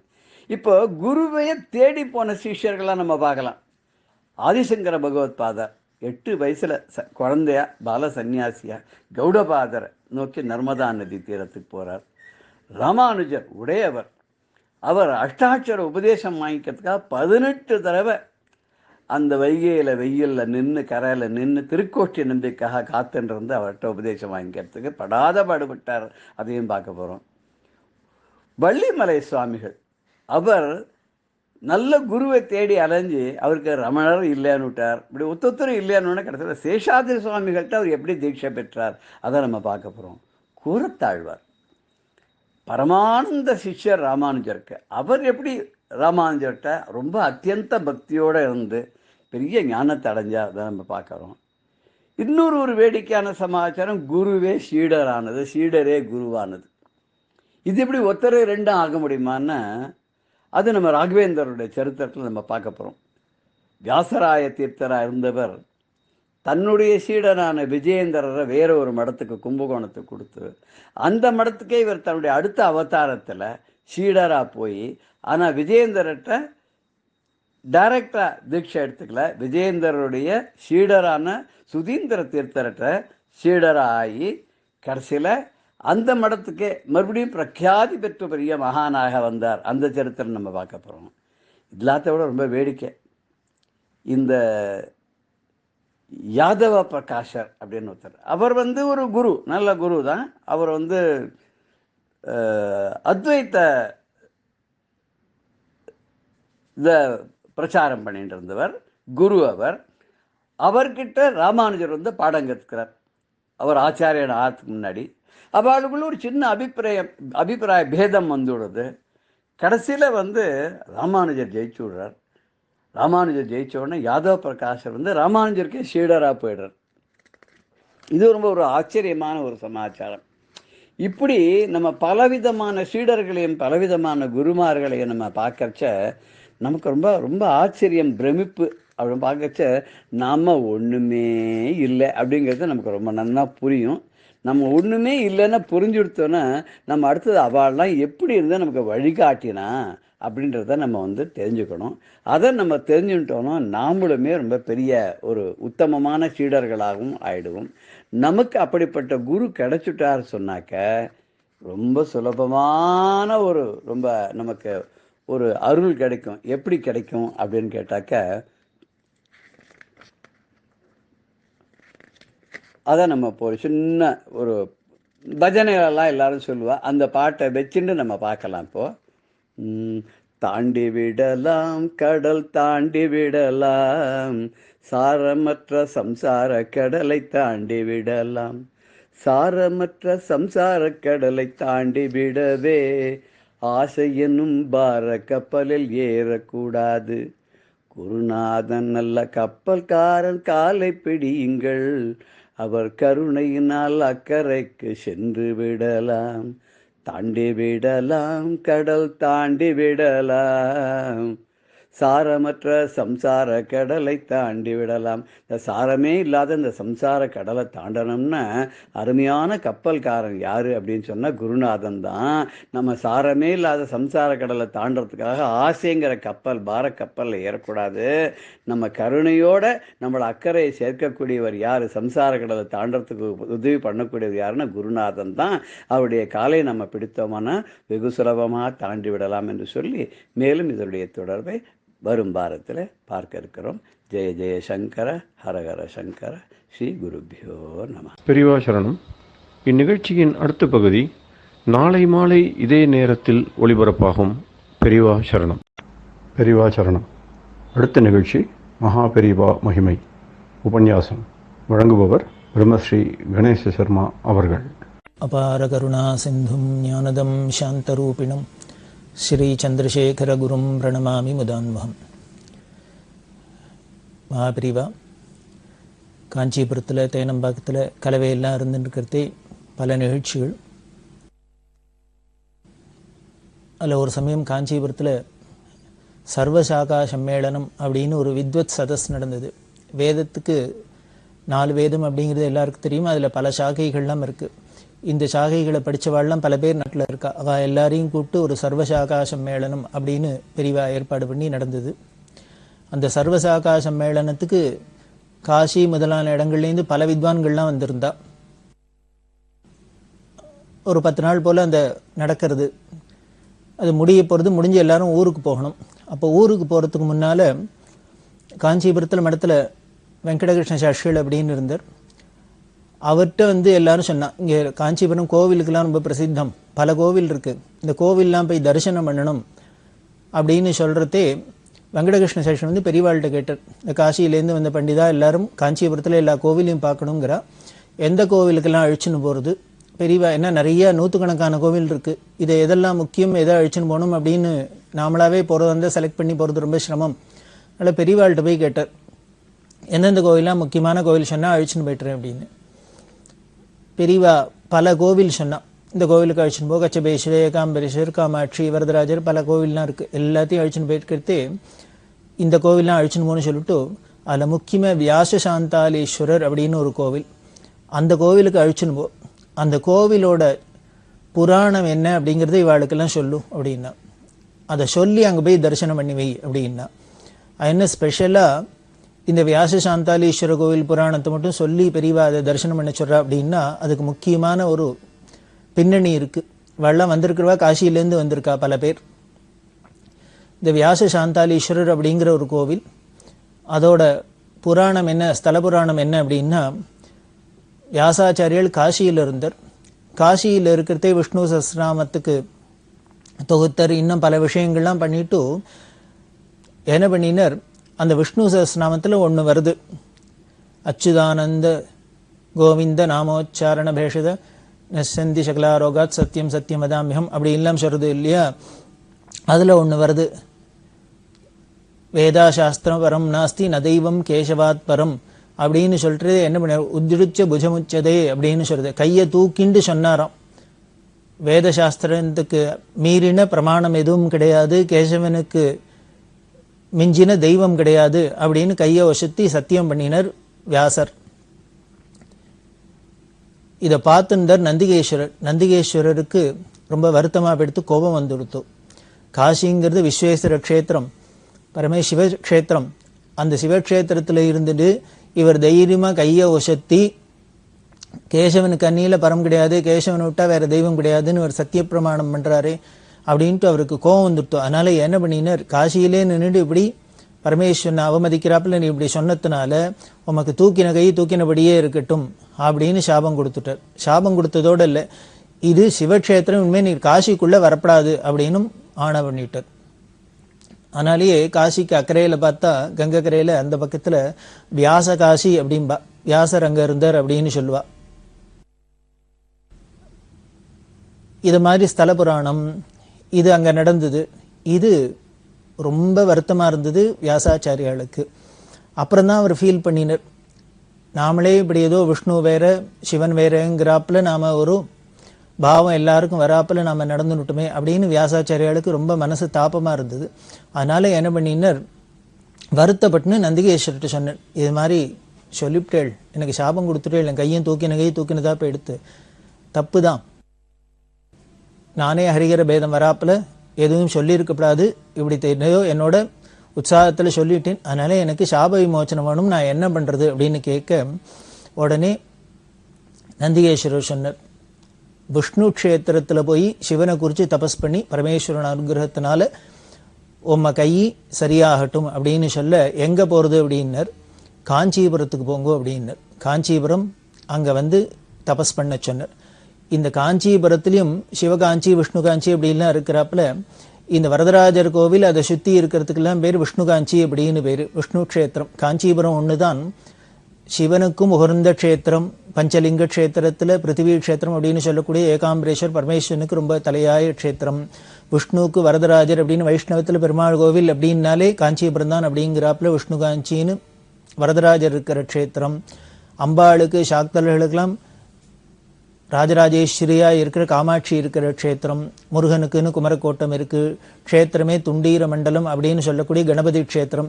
இப்போ குருவையை தேடி போன சிஷ்யர்களாக நம்ம பார்க்கலாம். ஆதிசங்கர பகவத் பாதர் 8 வயசுல குழந்தையா பால சன்னியாசியா கௌடபாதரை நோக்கி நர்மதா நதி தீரத்துக்கு போறார். ராமானுஜர் உடையவர், அவர் அஷ்டாட்சர உபதேசம் வாங்கிக்கிறதுக்காக 18 தடவை அந்த வைகையில் வெயிலில் நின்று கரையில் நின்று திருக்கோஷ்டி நம்பிக்கைக்காக காத்துன்றிருந்து அவர்கிட்ட உபதேசம் வாங்கிக்கிறதுக்கு படாத பாடுபட்டார். அதையும் பார்க்க போகிறோம். வள்ளிமலை சுவாமிகள், அவர் நல்ல குருவை தேடி அலைஞ்சு அவருக்கு ரமணர் இல்லைன்னு விட்டார். இப்படி ஒத்தொத்தரும் இல்லையான்னு கடைசியில் சேஷாதிரி சுவாமிகள்கிட்ட அவர் எப்படி தீட்சை பெற்றார் அதை நம்ம பார்க்க போகிறோம். கூரத்தாழ்வார் பரமானந்த சிஷ்யர் ராமானுஜருக்கு. அவர் எப்படி ராமானுஜர்கிட்ட ரொம்ப அத்தியந்த பக்தியோடு இருந்து பெரிய ஞானத்தை அடைஞ்சா அதை நம்ம பார்க்குறோம். இன்னொரு வேடிக்கையான சமாச்சாரம், குருவே சீடரானது, சீடரே குருவானது. இது எப்படி ஒருத்தர் 2 ஆக முடியுமான்னா அது நம்ம ராகவேந்தருடைய சரித்திரத்தில் நம்ம பார்க்க போகிறோம். வியாசராய தீர்த்தராக இருந்தவர் தன்னுடைய சீடனான விஜயேந்திரரை வேற ஒரு மடத்துக்கு கும்பகோணத்துக்கு கொடுத்து அந்த மடத்துக்கே இவர் தன்னுடைய அடுத்த அவதாரத்தில் சீடராக போய், ஆனால் விஜயேந்திரர்கிட்ட டைரக்டாக தீட்சை எடுத்துக்கல. விஜயேந்திரருடைய சீடரான சுதீந்திர தீர்த்தர்கிட்ட சீடராகி கடைசியில் அந்த மடத்துக்கே மறுபடியும் பிரக்யாதி பெற்ற பெரிய மகானாக வந்தார். அந்த சரித்திரம் நம்ம பார்க்க போகிறோம். எல்லாத்த விட ரொம்ப வேடிக்கை, இந்த யாதவ பிரகாஷர் அப்படின்னு ஒருத்தர், அவர் ஒரு குரு, நல்ல குரு தான். அவர் அத்வைத்த இதை பிரச்சாரம் பண்ணிட்டு இருந்தவர், குரு அவர். அவர்கிட்ட ராமானுஜர் பாடம் கற்றுக்கிறார். அவர் ஆச்சாரியன் ஆகிறதுக்கு முன்னாடி அவளுக்குள்ள ஒரு சின்ன அபிப்பிராய பேதம் வந்துவிடுது. கடைசியில் ராமானுஜர் ஜெயிச்சு விடுறார். ராமானுஜர் ஜெயிச்ச உடனே யாதவ பிரகாஷர் ராமானுஜருக்கே சீடராக போயிடுறார். இது ரொம்ப ஒரு ஆச்சரியமான ஒரு சமாச்சாரம். இப்படி நம்ம பலவிதமான சீடர்களையும் பலவிதமான குருமார்களையும் நம்ம பார்க்கறச்ச நமக்கு ரொம்ப ரொம்ப ஆச்சரியம், பிரமிப்பு. அப்படின்னு பார்க்கச்ச நாம் ஒன்றுமே இல்லை அப்படிங்கிறது நமக்கு ரொம்ப நல்லா புரியும். நம்ம ஒன்றுமே இல்லைன்னா புரிஞ்சுடுத்தோன்னா நம்ம அடுத்தது அவள்லாம் எப்படி இருந்தால் நமக்கு வழிகாட்டினா அப்படின்றத நம்ம தெரிஞ்சுக்கணும். அதை நம்ம தெரிஞ்சுட்டோன்னா நாமளுமே ரொம்ப பெரிய ஒரு உத்தமமான சீடர்களாகவும் ஆயிடுவோம். நமக்கு அப்படிப்பட்ட குரு கிடைச்சிட்டார் சொன்னாக்க ரொம்ப சுலபமான ஒரு ரொம்ப நமக்கு ஒரு அருள் கிடைக்கும். எப்படி கிடைக்கும் அப்படின்னு கேட்டாக்க, அதை நம்ம இப்போ ஒரு சின்ன ஒரு பஜனைகளெல்லாம் எல்லாரும் சொல்லுவா, அந்த பாட்டை வச்சுட்டு நம்ம பார்க்கலாம். இப்போது தாண்டி விடலாம் கடல் தாண்டி விடலாம், சாரமற்ற சம்சார கடலை தாண்டி விடலாம், சாரமற்ற சம்சார கடலை தாண்டி விடவே ஆசை என்னும் பார கப்பலில் ஏறக்கூடாது, குருநாதன் நல்ல கப்பல்காரன் காலை பிடியுங்கள், அவர் கருணையினால் அக்கறைக்கு சென்று விடலாம், தாண்டி விடலாம் கடல் தாண்டி விடலாம், சாரமற்ற சம்சார கடலை தாண்டி விடலாம். இந்த சாரமே இல்லாத இந்த சம்சார கடலை தாண்டணும்னா அருமையான கப்பல்காரன் யார் அப்படின்னு சொன்னால் குருநாதன் தான். நம்ம சாரமே இல்லாத சம்சார கடலை தாண்டறதுக்காக ஆசைங்கிற கப்பல் பார கப்பலில் ஏறக்கூடாது. நம்ம கருணையோட நம்மளை அக்கறையை சேர்க்கக்கூடியவர் யார், சம்சார கடலை தாண்டறதுக்கு உதவி பண்ணக்கூடியவர் யாருன்னா குருநாதன் தான். அவருடைய காலை நம்ம பிடித்தோம்னா வெகு சுலபமாக தாண்டி விடலாம் என்று சொல்லி மேலும் இதனுடைய தொடர்பை வரும் வாரத்தில் பார்க்க இருக்கிறோம். ஜெய ஜெய சங்கர ஹரஹர சங்கர. ஸ்ரீ குருபியோ நம. பெரியவா சரணம். இந்நிகழ்ச்சியின் அடுத்த பகுதி நாளை மாலை இதே நேரத்தில் ஒளிபரப்பாகும். பெரியவா சரணம். பெரியவா சரணம். அடுத்த நிகழ்ச்சி மகா பெரியவா மகிமை உபன்யாசம். வழங்குபவர் பிரம்மஸ்ரீ கணேச சர்மா அவர்கள். அபார கருணா சிந்தும் ஞானதம் சாந்தரூபிணம் ஸ்ரீ சந்திரசேகர குரும் பிரணமாமி முதான்வகம். மகாபிரிவா காஞ்சிபுரத்தில் தேனம்பாக்கத்தில் கலவையெல்லாம் இருந்துருக்கிறதே பல நிகழ்ச்சிகள். அதில் ஒரு சமயம் காஞ்சிபுரத்தில் சர்வசாகா சம்மேளனம் அப்படின்னு ஒரு வித்வத் சதஸ் நடந்தது. வேதத்துக்கு 4 வேதம் அப்படிங்கிறது எல்லாருக்கும் தெரியும். அதில் பல சாகைகள்லாம் இருக்குது. இந்த சாகைகளை படித்தவாள்லாம் பல பேர் நாட்டில் இருக்கா. அவள் எல்லாரையும் கூப்பிட்டு ஒரு சர்வசாகா சம்மேளனம் அப்படின்னு பெரியவா ஏற்பாடு பண்ணி நடந்தது. அந்த சர்வசாகா சம்மேளனத்துக்கு காசி முதலான இடங்கள்லேருந்து பல வித்வான்கள்லாம் வந்திருந்தா. ஒரு 10 நாள் போல் அந்த நடக்கிறது. அது முடிய போகிறது, முடிஞ்சு எல்லாரும் ஊருக்கு போகணும். அப்போ ஊருக்கு போகிறதுக்கு முன்னால் காஞ்சிபுரத்தில் மடத்தில் வெங்கடகிருஷ்ண சாஸ்திரிகள் அப்படின்னு இருந்தார். அவர்கிட்ட எல்லாரும் சொன்னான், இங்கே காஞ்சிபுரம் கோவிலுக்கெல்லாம் ரொம்ப பிரசித்தம், பல கோவில் இருக்குது, இந்த கோவில்லாம் போய் தரிசனம் பண்ணணும் அப்படின்னு சொல்கிறதே வெங்கடகிருஷ்ண சாஸ்திரி பெரியவாள்கிட்ட கேட்டார். இந்த காசியிலேருந்து வந்த பண்டிதா எல்லாரும் காஞ்சிபுரத்தில் எல்லா கோவிலையும் பார்க்கணுங்கிறா, எந்த கோவிலுக்கெல்லாம் அழிச்சுன்னு போகிறது? பெரியவா என்ன நிறைய 100கணக்கான கோவில் இருக்குது, இதை எதெல்லாம் முக்கியம், எதை அழிச்சுன்னு போகணும் அப்படின்னு நாமளாவே போகிறது செலக்ட் பண்ணி போகிறது ரொம்ப சிரமம். அதனால் பெரியவாள்கிட்ட போய் கேட்டார், எந்தெந்த கோவிலாம் முக்கியமான கோவில் சொன்னால் அழிச்சுன்னு போய்ட்டுறேன் அப்படின்னு. பெரியவா பல கோவில் சொன்னான். இந்த கோவிலுக்கு அழிச்சுன்னு போக கச்சபேஸ்வரர், ஏகாம்பரேஸ்வரர், காமாட்சி, வரதராஜர், பல கோவில்லாம் இருக்குது. எல்லாத்தையும் அழிச்சுன்னு போயிட்டு இந்த கோவில்லாம் அழிச்சுன்னு போகணும்னு சொல்லிட்டு அதில் முக்கியமாக வியாசசாந்தாலீஸ்வரர் அப்படின்னு ஒரு கோவில், அந்த கோவிலுக்கு அழிச்சுன்னு போ, அந்த கோவிலோட புராணம் என்ன அப்படிங்கிறது இவாளுக்கெல்லாம் சொல்லும் அப்படின்னா, அதை சொல்லி அங்கே போய் தரிசனம் பண்ணி வை அப்படின்னா. அது என்ன ஸ்பெஷலாக இந்த வியாச சாந்தாலீஸ்வர கோவில் புராணத்தை மட்டும் சொல்லி பெரியவா அதை தரிசனம் பண்ண சொல்றா அப்படின்னா அதுக்கு முக்கியமான ஒரு பின்னணி இருக்கு. வெள்ளம் வந்திருக்கிறவா காசியிலேருந்து வந்திருக்கா பல பேர். இந்த வியாச சாந்தாலீஸ்வரர் அப்படிங்கிற ஒரு கோவில், அதோட புராணம் என்ன, ஸ்தல புராணம் என்ன அப்படின்னா, வியாசாச்சாரியர்கள் காசியில் இருந்தார். காசியில் இருக்கிறதே விஷ்ணு சஹஸ்ரநாமத்துக்கு தொகுத்தர், இன்னும் பல விஷயங்கள்லாம் பண்ணிட்டு என்ன பண்ணினார், அந்த விஷ்ணு சஹஸ்ரநாமத்தில் ஒன்று வருது, அச்சுதானந்த கோவிந்த நாமோச்சாரண பேஷத நசந்தி சகலாரோகாத் சத்தியம் சத்தியம் வதாமியம் அப்படி எல்லாம் சொல்றது இல்லையா. அதில் ஒன்று வருது, வேதாசாஸ்திரம் பரம் நாஸ்தி நதெய்வம் கேசவாத் பரம் அப்படின்னு சொல்றது. என்ன பண்ண, உத்திருச்ச புஜமுச்சதே அப்படின்னு சொல்றது, கையை தூக்கிண்டு சொன்னாராம். வேதசாஸ்திரத்துக்கு மீறின பிரமாணம் எதுவும் கிடையாது, கேசவனுக்கு மிஞ்சின தெய்வம் கிடையாது அப்படின்னு கையை வசத்தி சத்தியம் பண்ணினர் வியாசர். இதை பார்த்துட்டார் நந்திகேஸ்வரர். நந்திகேஸ்வரருக்கு ரொம்ப வருத்தமாக எடுத்து கோபம் வந்துடுத்து. காசிங்கிறது விஸ்வேஸ்வர க்ஷேத்திரம், பரமேசிவ க்ஷேத்திரம். அந்த சிவக்ஷேத்திரத்தில் இருந்துட்டு இவர் தைரியமாக கையை ஒசத்தி கேசவனுக்கு அந்நியில் பரம் கிடையாது, கேசவனை விட்டால் வேற தெய்வம் கிடையாதுன்னு ஒரு சத்திய பிரமாணம் பண்ணுறாரு அப்படின்ட்டு அவருக்கு கோபம் வந்துடுத்தோம். அதனால என்ன பண்ணினார், காசியிலே நின்றுட்டு இப்படி பரமேஸ்வரனை அவமதிக்கிறாப்புல நீ இப்படி சொன்னதுனால உமக்கு தூக்கின கை தூக்கினபடியே இருக்கட்டும் அப்படின்னு சாபம் கொடுத்துட்டார். சாபம் கொடுத்ததோடு இல்லை, இது சிவக்ஷேத்திரம், இனிமேல் நீ காசிக்குள்ளே வரப்படாது அப்படின்னு ஆணை பண்ணிட்டார். அதனாலேயே காசிக்கு அக்கறையில் பார்த்தா கங்கை கரையில் அந்த பக்கத்தில் வியாச காசி அப்படின்பா, வியாசர் அங்கே இருந்தார் அப்படின்னு சொல்லுவா. இது மாதிரி ஸ்தல புராணம் இது அங்கே நடந்தது. இது ரொம்ப வருத்தமாக இருந்தது வியாசாச்சாரியாளுக்கு. அப்புறம்தான் அவர் ஃபீல் பண்ணினார், நாமளே இப்படி ஏதோ விஷ்ணு வேற சிவன் வேறங்கிறாப்புல நாம் ஒரு பாவம் எல்லாருக்கும் வராப்பில் நாம் நடந்துட்டுமே அப்படின்னு வியாசாச்சாரியாளுக்கு ரொம்ப மனசு தாபமாக இருந்தது. அதனால் என்ன பண்ணினார், வருத்தப்பட்டுன்னு நந்திகேஸ்வரர்கிட்ட சொன்னார், இது மாதிரி சொல்லிவிட்டேள், எனக்கு சாபம் கொடுத்துட்டேள், என் கையும் தூக்கினதா இப்போ எடுத்து தப்பு தான், நானே ஹரிகர பேதம் வராப்பில் எதுவும் சொல்லியிருக்கப்படாது, இப்படி தெரிஞ்சோ என்னோட உற்சாகத்தில் சொல்லிட்டேன், அதனால எனக்கு சாப விமோச்சனம் வேணும், நான் என்ன பண்ணுறது அப்படின்னு கேட்க உடனே நந்திகேஸ்வரர் சொன்னார், விஷ்ணு க்ஷேத்திரத்தில் போய் சிவனை குறித்து தபஸ் பண்ணி பரமேஸ்வரன் அனுகிரகத்தினால உம்ம கை சரியாகட்டும் அப்படின்னு சொல்ல, எங்கே போகிறது அப்படின்னர், காஞ்சிபுரத்துக்கு போங்கோ அப்படின்னர். காஞ்சிபுரம் அங்கே வந்து தபஸ் பண்ண சொன்னார். இந்த காஞ்சிபுரத்துலேயும் சிவகாஞ்சி விஷ்ணு காஞ்சி அப்படின்லாம் இருக்கிறாப்புல இந்த வரதராஜர் கோவில் அதை சுற்றி இருக்கிறதுக்கெல்லாம் பேர் விஷ்ணு காஞ்சி அப்படின்னு பேர். விஷ்ணு க்ஷேத்திரம் காஞ்சிபுரம் ஒன்று தான். சிவனுக்கும் உகர்ந்த க்ஷேத்திரம், பஞ்சலிங்க க்ஷேத்திரத்தில் பிருத்திவி க்ஷேத்திரம் அப்படின்னு சொல்லக்கூடிய ஏகாம்பரேஸ்வர் பரமேஸ்வரனுக்கு ரொம்ப தலையாய க்ஷேத்திரம். விஷ்ணுவுக்கு வரதராஜர் அப்படின்னு வைஷ்ணவத்தில் பெருமாள் கோவில் அப்படின்னாலே காஞ்சிபுரம் தான் அப்படிங்கிறாப்புல விஷ்ணு காஞ்சின்னு வரதராஜர் இருக்கிற க்ஷேத்திரம். அம்பாளுக்கு சாக்தர்களுக்கெல்லாம் ராஜராஜேஸ்வரியா இருக்கிற காமாட்சி இருக்கிற க்ஷேத்திரம். முருகனுக்குன்னு குமரக்கோட்டம் இருக்கு. க்ஷேத்திரமே துண்டீர மண்டலம் அப்படின்னு சொல்லக்கூடிய கணபதி க்ஷேத்திரம்.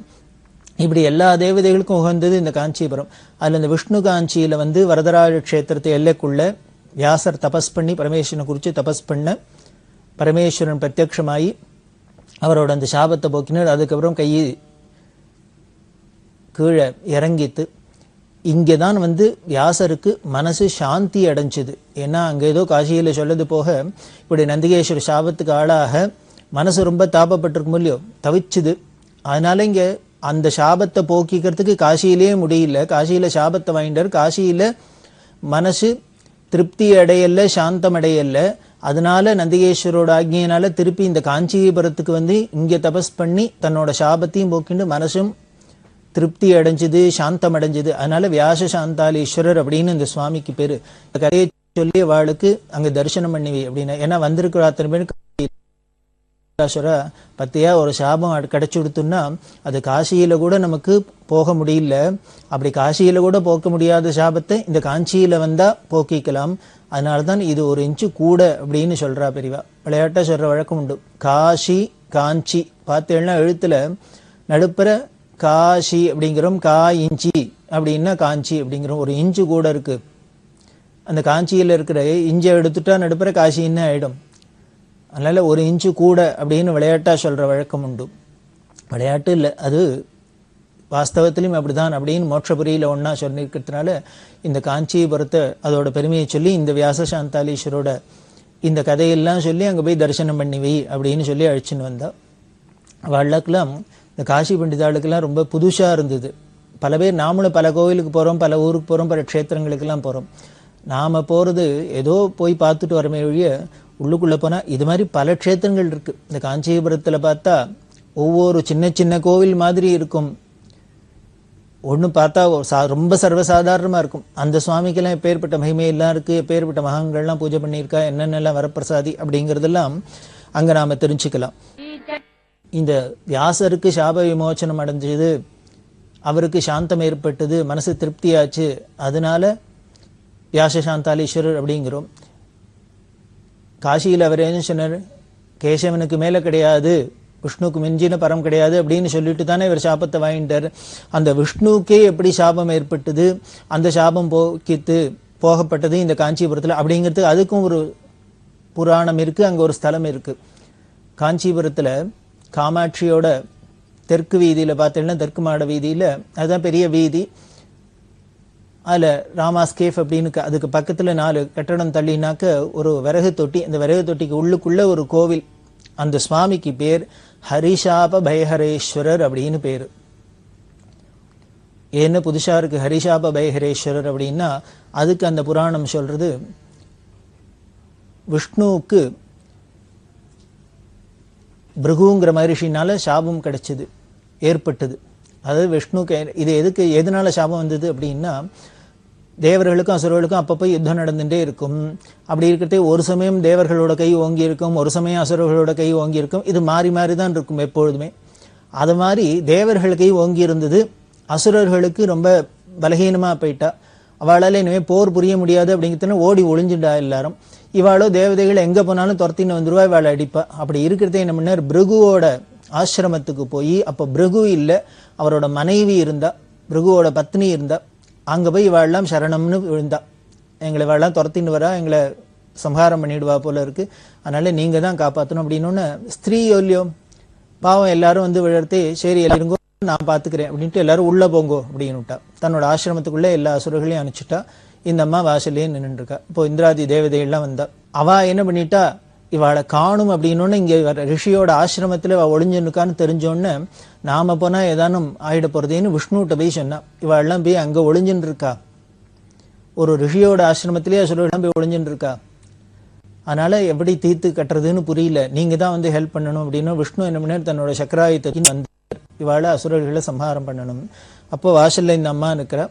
இப்படி எல்லா தேவதைகளுக்கும் உகந்தது இந்த காஞ்சிபுரம். அதில் இந்த விஷ்ணு காஞ்சியில் வந்து வரதராஜ க்ஷேத்திரத்தை எல்லைக்குள்ள வியாசர் தபஸ் பண்ணி பரமேஸ்வரனை குறித்து தபஸ் பண்ண பரமேஸ்வரன் பிரத்யக்ஷமாயி அவரோட அந்த சாபத்தை போக்கினார். அதுக்கப்புறம் கையை கீழே இறங்கித்து இங்கே தான் வந்து வியாசருக்கு மனசு சாந்தி அடைஞ்சுது. ஏன்னா அங்கே ஏதோ காசியில் சொல்லது போக இப்படி நந்திகேஸ்வர சாபத்துக்கு ஆளாக மனசு ரொம்ப தாபப்பட்டிருக்கும் இல்லையோ, தவிச்சுது. அதனால இங்கே அந்த சாபத்தை போக்கிக்கிறதுக்கு காசியிலே முடியல. காசியில் சாபத்தை வாங்கிட்டார். காசியில் மனசு திருப்தி அடையலை, சாந்தம் அடையலை. அதனால நந்திகேஸ்வரோட ஆக்ஞையினால திருப்பி இந்த காஞ்சிபுரத்துக்கு வந்து இங்கே தபஸ் பண்ணி தன்னோட சாபத்தையும் போக்கிண்டு மனசும் திருப்தி அடைஞ்சது, சாந்தம் அடைஞ்சது. அதனால வியாச சாந்தாலீஸ்வரர் அப்படின்னு இந்த சுவாமிக்கு பேரு. கதையை சொல்லி வாளுக்கு அங்கே தரிசனம் பண்ணிவி அப்படின்னா, ஏன்னா வந்திருக்கிற அத்தனை பேருக்கு பத்தியா ஒரு சாபம் கிடைச்சி கொடுத்தோம்னா அது காசியில கூட நமக்கு போக முடியல. அப்படி காசியில கூட போக்க முடியாத சாபத்தை இந்த காஞ்சியில வந்தா போக்கிக்கலாம். அதனாலதான் இது ஒரு இன்ச்சு கூட அப்படின்னு சொல்றா பெரியவா. விளையாட்டா சொல்ற வழக்கம் உண்டு. காசி காஞ்சி பார்த்தேன்னா எழுத்துல நடுப்புற காசி அப்படிங்கிறோம், கா இஞ்சி அப்படின்னா காஞ்சி அப்படிங்கிறோம். ஒரு இஞ்சு கூட இருக்கு. அந்த காஞ்சியில் இருக்கிற இஞ்சை எடுத்துட்டா நடுப்புற காசின்னு ஆயிடும். அதனால ஒரு இன்ச்சு கூட அப்படின்னு விளையாட்டா சொல்ற வழக்கம் உண்டு. விளையாட்டு இல்லை, அது வாஸ்தவத்திலும் அப்படிதான் அப்படின்னு மோட்சபுரியில் ஒன்றா சொல்லியிருக்கிறதுனால இந்த காஞ்சிபுரத்தை அதோட பெருமையை சொல்லி இந்த வியாச சாந்தாலீஸ்வரோட இந்த கதையெல்லாம் சொல்லி அங்கே போய் தரிசனம் பண்ணி வை அப்படின்னு சொல்லி அழைச்சின்னு வந்தா. அவளுக்கெல்லாம் இந்த காசி பண்டிதாளுக்கெல்லாம் ரொம்ப புதுசாக இருந்தது. பல பேர் நாமளும் பல கோவிலுக்கு போகிறோம், பல ஊருக்கு போகிறோம், பல க்ஷேத்திரங்களுக்கெல்லாம் போகிறோம். நாம் போகிறது ஏதோ போய் பார்த்துட்டு வரமே ஒழிய உள்ளுக்குள்ளே போனால் இது மாதிரி பல க்ஷேத்திரங்கள் இருக்குது. இந்த காஞ்சிபுரத்தில் பார்த்தா ஒவ்வொரு சின்ன சின்ன கோவில் மாதிரி இருக்கும். ஒன்று பார்த்தா ரொம்ப சர்வசாதாரணமாக இருக்கும். அந்த சுவாமிக்கெல்லாம் எப்பேற்பட்ட மகிமையெல்லாம் இருக்குது, எப்பேற்பட்ட மகான்கள்லாம் பூஜை பண்ணியிருக்கா, என்னென்னலாம் வரப்பிரசாதி அப்படிங்கிறதெல்லாம் அங்கே நாம் தெரிஞ்சுக்கலாம். இந்த வியாசருக்கு சாப விமோச்சனம் அடைஞ்சது, அவருக்கு சாந்தம் ஏற்பட்டது, மனசு திருப்தியாச்சு, அதனால வியாச சாந்தாலீஸ்வரர் அப்படிங்கிறோம். காசியில் அவர் என்ன சொன்னார், கேசவனுக்கு மேலே கிடையாது, விஷ்ணுக்கு மிஞ்சின பரம் கிடையாது அப்படின்னு சொல்லிட்டு தானே இவர் சாபத்தை வாங்கிட்டார். அந்த விஷ்ணுக்கே எப்படி சாபம் ஏற்பட்டது, அந்த சாபம் போகப்பட்டது இந்த காஞ்சிபுரத்தில் அப்படிங்கிறது அதுக்கும் ஒரு புராணம் இருக்குது, அங்கே ஒரு ஸ்தலம் இருக்குது. காஞ்சிபுரத்தில் காமாட்சியோட தெற்கு வீதியில் பார்த்தீங்கன்னா, தெற்கு மாட வீதியில் அதுதான் பெரிய வீதி. அதில் ராமாஸ்கேஃப் அப்படின்னு அதுக்கு பக்கத்தில் 4 கட்டடம் தள்ளினாக்க ஒரு விறகு தொட்டி. அந்த விறகு தொட்டிக்கு உள்ளுக்குள்ளே ஒரு கோவில். அந்த சுவாமிக்கு பேர் ஹரிஷாப பயஹரேஸ்வரர் அப்படின்னு பேர். என்ன புதுசாக இருக்குது ஹரிஷாப பயஹரேஸ்வரர் அப்படின்னா, அதுக்கு அந்த புராணம் சொல்கிறது, விஷ்ணுவுக்கு பிருகுங்கிற மகரிஷினால சாபம் கிடைச்சது, ஏற்பட்டது. அதாவது விஷ்ணுக்கு இது எதனால சாபம் வந்தது அப்படின்னா, தேவர்களுக்கும் அசுரர்களுக்கும் அப்பப்போ யுத்தம் நடந்துகிட்டே இருக்கும். அப்படி இருக்கிறதே ஒரு சமயம் தேவர்களோட கை ஓங்கி இருக்கும், ஒரு சமயம் அசுரர்களோட கை ஓங்கி இருக்கும். இது மாறி மாறி தான் இருக்கும் எப்பொழுதுமே. அது மாதிரி தேவர்கள் கை ஓங்கி இருந்தது, அசுரர்களுக்கு ரொம்ப பலகீனமாக போயிட்டா. அவளால் இனிமேல் போர் புரிய முடியாது அப்படிங்கிறதுன்னு ஓடி ஒளிஞ்சுட்டா எல்லாரும். இவாளோ தேவதைகள் எங்கே போனாலும் துரத்தின்னு வந்துடுவா, இவாளை அடிப்பா. அப்படி இருக்கிறதே என்ன பண்ணார், பிருகுவோட ஆசிரமத்துக்கு போய், அப்போ பிருகு இல்லை, அவரோட மனைவி இருந்தா, பிருகுவோட பத்னி இருந்தா. அங்கே போய் இவாளெல்லாம் சரணம்னு விழுந்தா. எங்களை இவாளெல்லாம் துரத்தின்னு வரா, எங்களை சம்ஹாரம் பண்ணிடுவா போல இருக்கு, அதனால நீங்கள் தான் காப்பாற்றணும் அப்படின்னு. ஸ்திரீ இல்லையோ பாவம், எல்லாரும் வந்து விழறதே, சரி எல்லாருங்கோ நான் பார்த்துக்கிறேன் அப்படின்ட்டு எல்லாரும் உள்ளே போங்கோ அப்படின்னு விட்டா. தன்னோட ஆசிரமத்துக்குள்ளே எல்லா அசுரர்களையும் அனுப்பிச்சுட்டா. இந்த அம்மா வாசல்லையே நின்றுருக்கா. இப்போ இந்திராதி தேவதைகள்லாம் வந்தா. அவள் என்ன பண்ணிட்டா, இவாளை காணும் அப்படின்னு இங்கே ரிஷியோட ஆசிரமத்தில் இவள் ஒளிஞ்சுன்னுக்கான்னு தெரிஞ்சோன்னு, நாம போனால் ஏதானும் ஆயிட போகிறதேன்னு விஷ்ணுகிட்ட போய் சொன்னா. இவாளெல்லாம் போய் அங்கே ஒளிஞ்சுன்னு இருக்கா, ஒரு ரிஷியோட ஆசிரமத்திலேயே அசுரர்கள்லாம் போய் ஒளிஞ்சுன்னு இருக்கா. அதனால் எப்படி தீர்த்து கட்டுறதுன்னு புரியல, நீங்கள் தான் வந்து ஹெல்ப் பண்ணணும் அப்படின்னு விஷ்ணு என்ன பண்ணார், தன்னோட சக்கராயுதத்தின் வந்து இவாளை அசுரர்களை சம்ஹாரம் பண்ணணும். அப்போ வாசலில் இந்த அம்மா இருக்கிறா.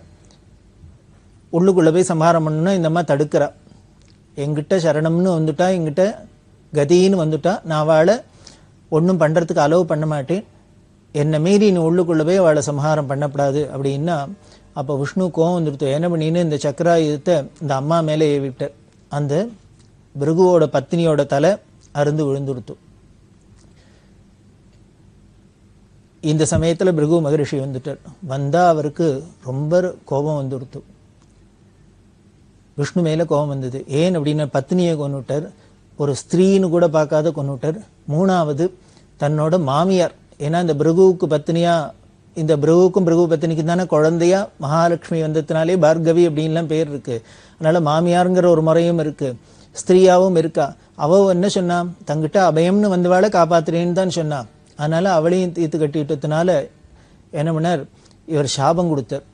உள்ளுக்குள்ளே போய் சம்ஹாரம் பண்ணணும்னா இந்த அம்மா தடுக்கிறா. எங்கிட்ட சரணம்னு வந்துட்டா, எங்கிட்ட கதின்னு வந்துட்டா, நான் அவளை ஒன்றும் பண்ணுறதுக்கு அலோவ் பண்ண மாட்டேன், என்னை மீறி நீ உள்ளுக்குள்ளே போய் அவளை சம்ஹாரம் பண்ணப்படாது அப்படின்னா. அப்போ விஷ்ணு கோவம் வந்துடுத்து. என்ன பண்ணின்னு இந்த சக்கராயுதத்தை இந்த அம்மா மேலே ஏவிட்டார். அந்த பிருகுவோட பத்னியோட தலை அருந்து விழுந்துடுத்து. இந்த சமயத்தில் பிருகு மகரிஷி வந்துட்டார். வந்தால் அவருக்கு ரொம்ப கோபம் வந்துடுத்து. விஷ்ணு மேலே கோபம் வந்தது. ஏன் அப்படின்னா, பத்னியை கொன்னுட்டார், ஒரு ஸ்திரீன்னு கூட பார்க்காத கொன்னுட்டார். மூணாவது தன்னோட மாமியார், ஏன்னா இந்த பிருகுவுக்கு பத்னியா, இந்த பிருகுவுக்கும் பிருகு பத்னிக்கும் தானே குழந்தையா மகாலட்சுமி வந்ததுனாலே பார்கவி அப்படின்லாம் பேர் இருக்கு. அதனால மாமியாருங்கிற ஒரு முறையும் இருக்கு, ஸ்திரீயாவும் இருக்கா. அவ என்ன சொன்னா, தங்கிட்ட அபயம்னு வந்தவாளை காப்பாத்துறேன்னு தான் சொன்னா. அதனால அவளையும் தீர்த்து கட்டிட்டதுனால என்ன பண்ணார், இவர் சாபம் கொடுத்தார்.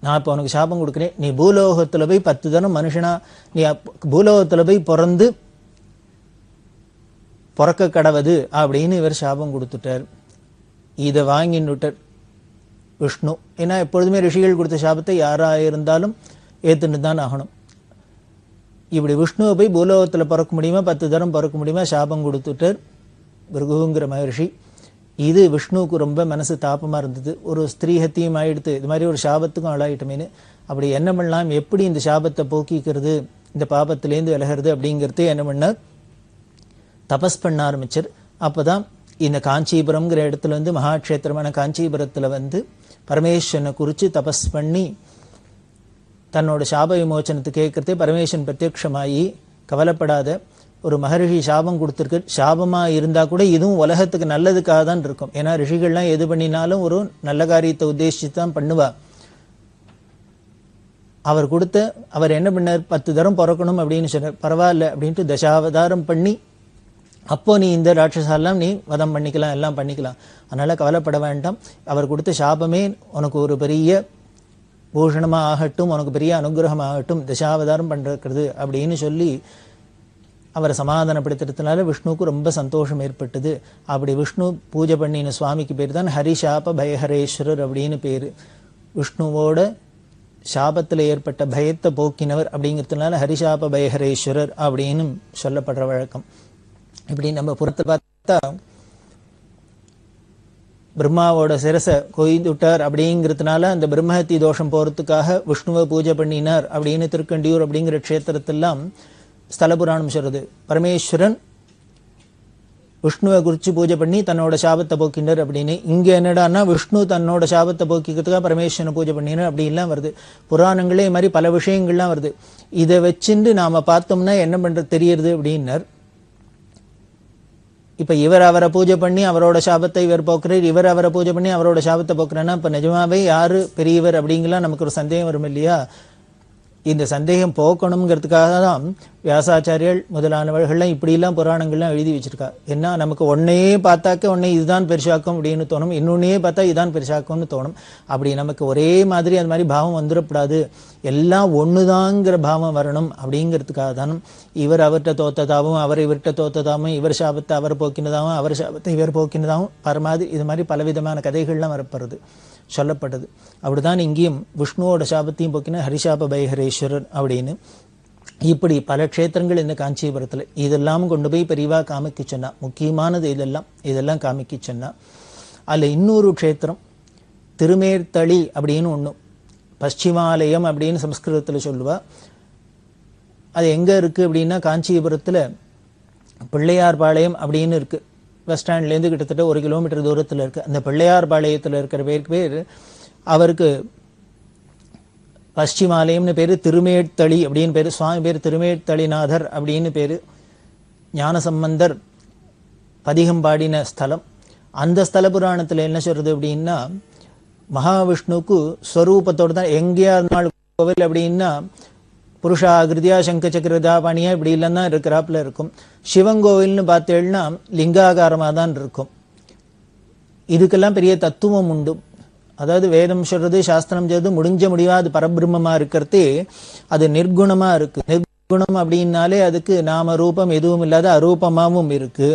நான் இப்போ உனக்கு சாபம் கொடுக்குறேன், நீ பூலோகத்தில் போய் 10 தரம் மனுஷனா, நீ பூலோகத்தில் போய் பிறக்க கடவுது அப்படின்னு இவர் சாபம் கொடுத்துட்டார். இதை வாங்கின்னுட்டார் விஷ்ணு. ஏன்னா எப்பொழுதுமே ரிஷிகள் கொடுத்த சாபத்தை யாராக இருந்தாலும் ஏற்றுன்னு தான் ஆகணும். இப்படி விஷ்ணுவை போய் பூலோகத்தில் பிறக்க முடியுமா, 10 தரம் பிறக்க முடியுமா சாபம் கொடுத்துட்டார் பிருகுங்கிற மகர்ஷி. இது விஷ்ணுவுக்கு ரொம்ப மனசு தாப்பமாக இருந்தது. ஒரு ஸ்திரீஹத்தியும் ஆயிடுத்து, இது மாதிரி ஒரு சாபத்துக்கும் ஆளாயிட்டமேனு. அப்படி என்ன பண்ணலாம், எப்படி இந்த சாபத்தை போக்கிக்கிறது, இந்த பாபத்திலேருந்து விலகிறது அப்படிங்கிறது என்ன பண்ணார், தபஸ் பண்ண ஆரம்பிச்சார். அப்போ தான் இந்த காஞ்சிபுரம்ங்கிற இடத்துல வந்து மகாக்ஷேத்திரமான காஞ்சிபுரத்தில் வந்து பரமேஸ்வரனை குறித்து தபஸ் பண்ணி தன்னோட சாப விமோச்சனத்தை கேட்கறதே பரமேஸ்வரன் பிரத்யக்ஷமாகி, கவலைப்படாத, ஒரு மகரிஷி சாபம் கொடுத்துருக்கு. சாபமாக இருந்தால் கூட இதுவும் உலகத்துக்கு நல்லதுக்காக தான் இருக்கும். ஏன்னா ரிஷிகள்லாம் எது பண்ணினாலும் ஒரு நல்ல காரியத்தை உத்தேசித்து தான் பண்ணுவா. அவர் என்ன பண்ணார், 10 தரம் பிறக்கணும் அப்படின்னு சொன்னார். பரவாயில்ல அப்படின்ட்டு தசாவதாரம் பண்ணி, அப்போ நீ இந்த ராட்சசாலாம் நீ வதம் பண்ணிக்கலாம், எல்லாம் பண்ணிக்கலாம், அதனால் கவலைப்பட வேண்டாம், அவர் கொடுத்த சாபமே உனக்கு ஒரு பெரிய பூஷணமாக ஆகட்டும், உனக்கு பெரிய அனுகிரகம் ஆகட்டும், தசாவதாரம் பண்ணுறது அப்படின்னு சொல்லி அவரை சமாதானப்படுத்துறதுனால விஷ்ணுவுக்கு ரொம்ப சந்தோஷம் ஏற்பட்டது. அப்படி விஷ்ணு பூஜை பண்ணின சுவாமிக்கு பேர் தான் ஹரிஷாப பயஹரேஸ்வரர் அப்படின்னு பேர். விஷ்ணுவோட சாபத்தில் ஏற்பட்ட பயத்தை போக்கினவர் அப்படிங்கிறதுனால ஹரிஷாப பயஹரேஸ்வரர் அப்படின்னு சொல்லப்படுற வழக்கம். இப்படி நம்ம புறத்தை பார்த்தா பிரம்மாவோட சிரசை கொய்து விட்டார் அப்படிங்கிறதுனால அந்த பிரம்மஹத்தி தோஷம் போகிறதுக்காக விஷ்ணுவை பூஜை பண்ணினார் அப்படின்னு திருக்கண்டியூர் அப்படிங்கிற க்ஷேத்திரத்தெல்லாம் ஸ்தல புராணம் சொல்றது. பரமேஸ்வரன் விஷ்ணுவை குறித்து பூஜை பண்ணி தன்னோட சாபத்தை போக்கினார் அப்படின்னு. இங்கே என்னடான்னா விஷ்ணு தன்னோட சாபத்தை போக்கிக்கிறதுக்காக பரமேஸ்வரனை பூஜை பண்ணினார் அப்படின்லாம் வருது. புராணங்களே மாதிரி பல விஷயங்கள்லாம் வருது. இதை வச்சுட்டு நாம் பார்த்தோம்னா என்ன பண்ணுறது தெரியறது அப்படின்னார். இப்போ இவர் அவரை பூஜை பண்ணி அவரோட சாபத்தை இவர் போக்குறார், இவர் அவரை பூஜை பண்ணி அவரோட சாபத்தை போக்குறேன்னா இப்போ நிஜமாவே யார் பெரியவர் அப்படிங்கலாம் நமக்கு ஒரு சந்தேகம் வரும் இல்லையா? இந்த சந்தேகம் போக்கணுங்கிறதுக்காக தான் வியாசாச்சாரியர்கள் முதலானவர்கள்லாம் இப்படிலாம் புராணங்கள்லாம் எழுதி வச்சிருக்கா. ஏன்னா நமக்கு ஒன்னையே பார்த்தாக்க ஒன்னே இதுதான் பெருசாக்கும் அப்படின்னு தோணும், இன்னொன்னையே பார்த்தா இதுதான் பெருசாக்கும்னு தோணும். அப்படி நமக்கு ஒரே மாதிரி அந்த மாதிரி பாவம் வந்துடக்கூடாது, எல்லாம் ஒண்ணுதாங்கிற பாவம் வரணும் அப்படிங்கிறதுக்காக தான் இவர் அவர்கிட்ட தோத்ததாகவும் அவர் இவர்கிட்ட தோத்ததாகவும் இவர் சாபத்தை அவர் போக்கினதாகவும் அவர் சாபத்தை இவர் போக்கினதாகவும் மாதிரி இது மாதிரி பலவிதமான கதைகள்லாம் வரப்படுறது சொல்லப்பட்டது. அப்படிதான் இங்கேயும் விஷ்ணுவோட சாபத்தையும் போக்கின ஹரிஷாப பயஹரேஸ்வரர் அப்படின்னு. இப்படி பல க்ஷேத்திரங்கள் இந்த காஞ்சிபுரத்தில் இதெல்லாம் கொண்டு போய் பெரியவா காமிக்க சொன்னா. முக்கியமானது இதெல்லாம் காமிக்க சொன்னா. அதில் இன்னொரு க்ஷேத்திரம் திருமேர்த்தளி அப்படின்னு ஒன்று, பశ్చిమాலயம் அப்படின்னு சம்ஸ்கிருதத்தில் சொல்லுவா. அது எங்கே இருக்குது அப்படின்னா காஞ்சிபுரத்தில் பிள்ளையார் பாளையம் அப்படின்னு இருக்குது. பஸ் ஸ்டாண்ட்லேருந்து கிட்டத்தட்ட 1 கிலோமீட்டர் தூரத்தில் இருக்குது. அந்த பிள்ளையார் பாளையத்தில் இருக்கிற பேர் அவருக்கு பశ్చిమాலயம்னு பேர், திருமேட்தளி அப்படின்னு பேர். சுவாமி பேர் திருமேட்தளிநாதர் அப்படின்னு பேர். ஞானசம்பந்தர் பதிகம் பாடின ஸ்தலம். அந்த ஸ்தல புராணத்தில் என்ன சொல்றது அப்படின்னா மகாவிஷ்ணுவுக்கு ஸ்வரூபத்தோடு தான் எங்கேயா இருந்தாலும் கோவில் அப்படின்னா புருஷாகிருதியா சங்க சக்கரதா பாணியா இப்படி இல்லைன்னா இருக்கிறாப்புல இருக்கும். சிவங்கோவில்னு பார்த்தேன்னா லிங்காகாரமாக தான் இருக்கும். இதுக்கெல்லாம் பெரிய தத்துவம் உண்டு. அதாவது வேதம் சொல்றது சாஸ்திரம் சொல்றது முடிஞ்ச முடிவா அது பரபிரம்மமா இருக்கிறதே அது நிர்குணமா இருக்கு. நிர்குணம் அப்படின்னாலே அதுக்கு நாம ரூபம் எதுவும் இல்லாத அரூபமாவும் இருக்கு.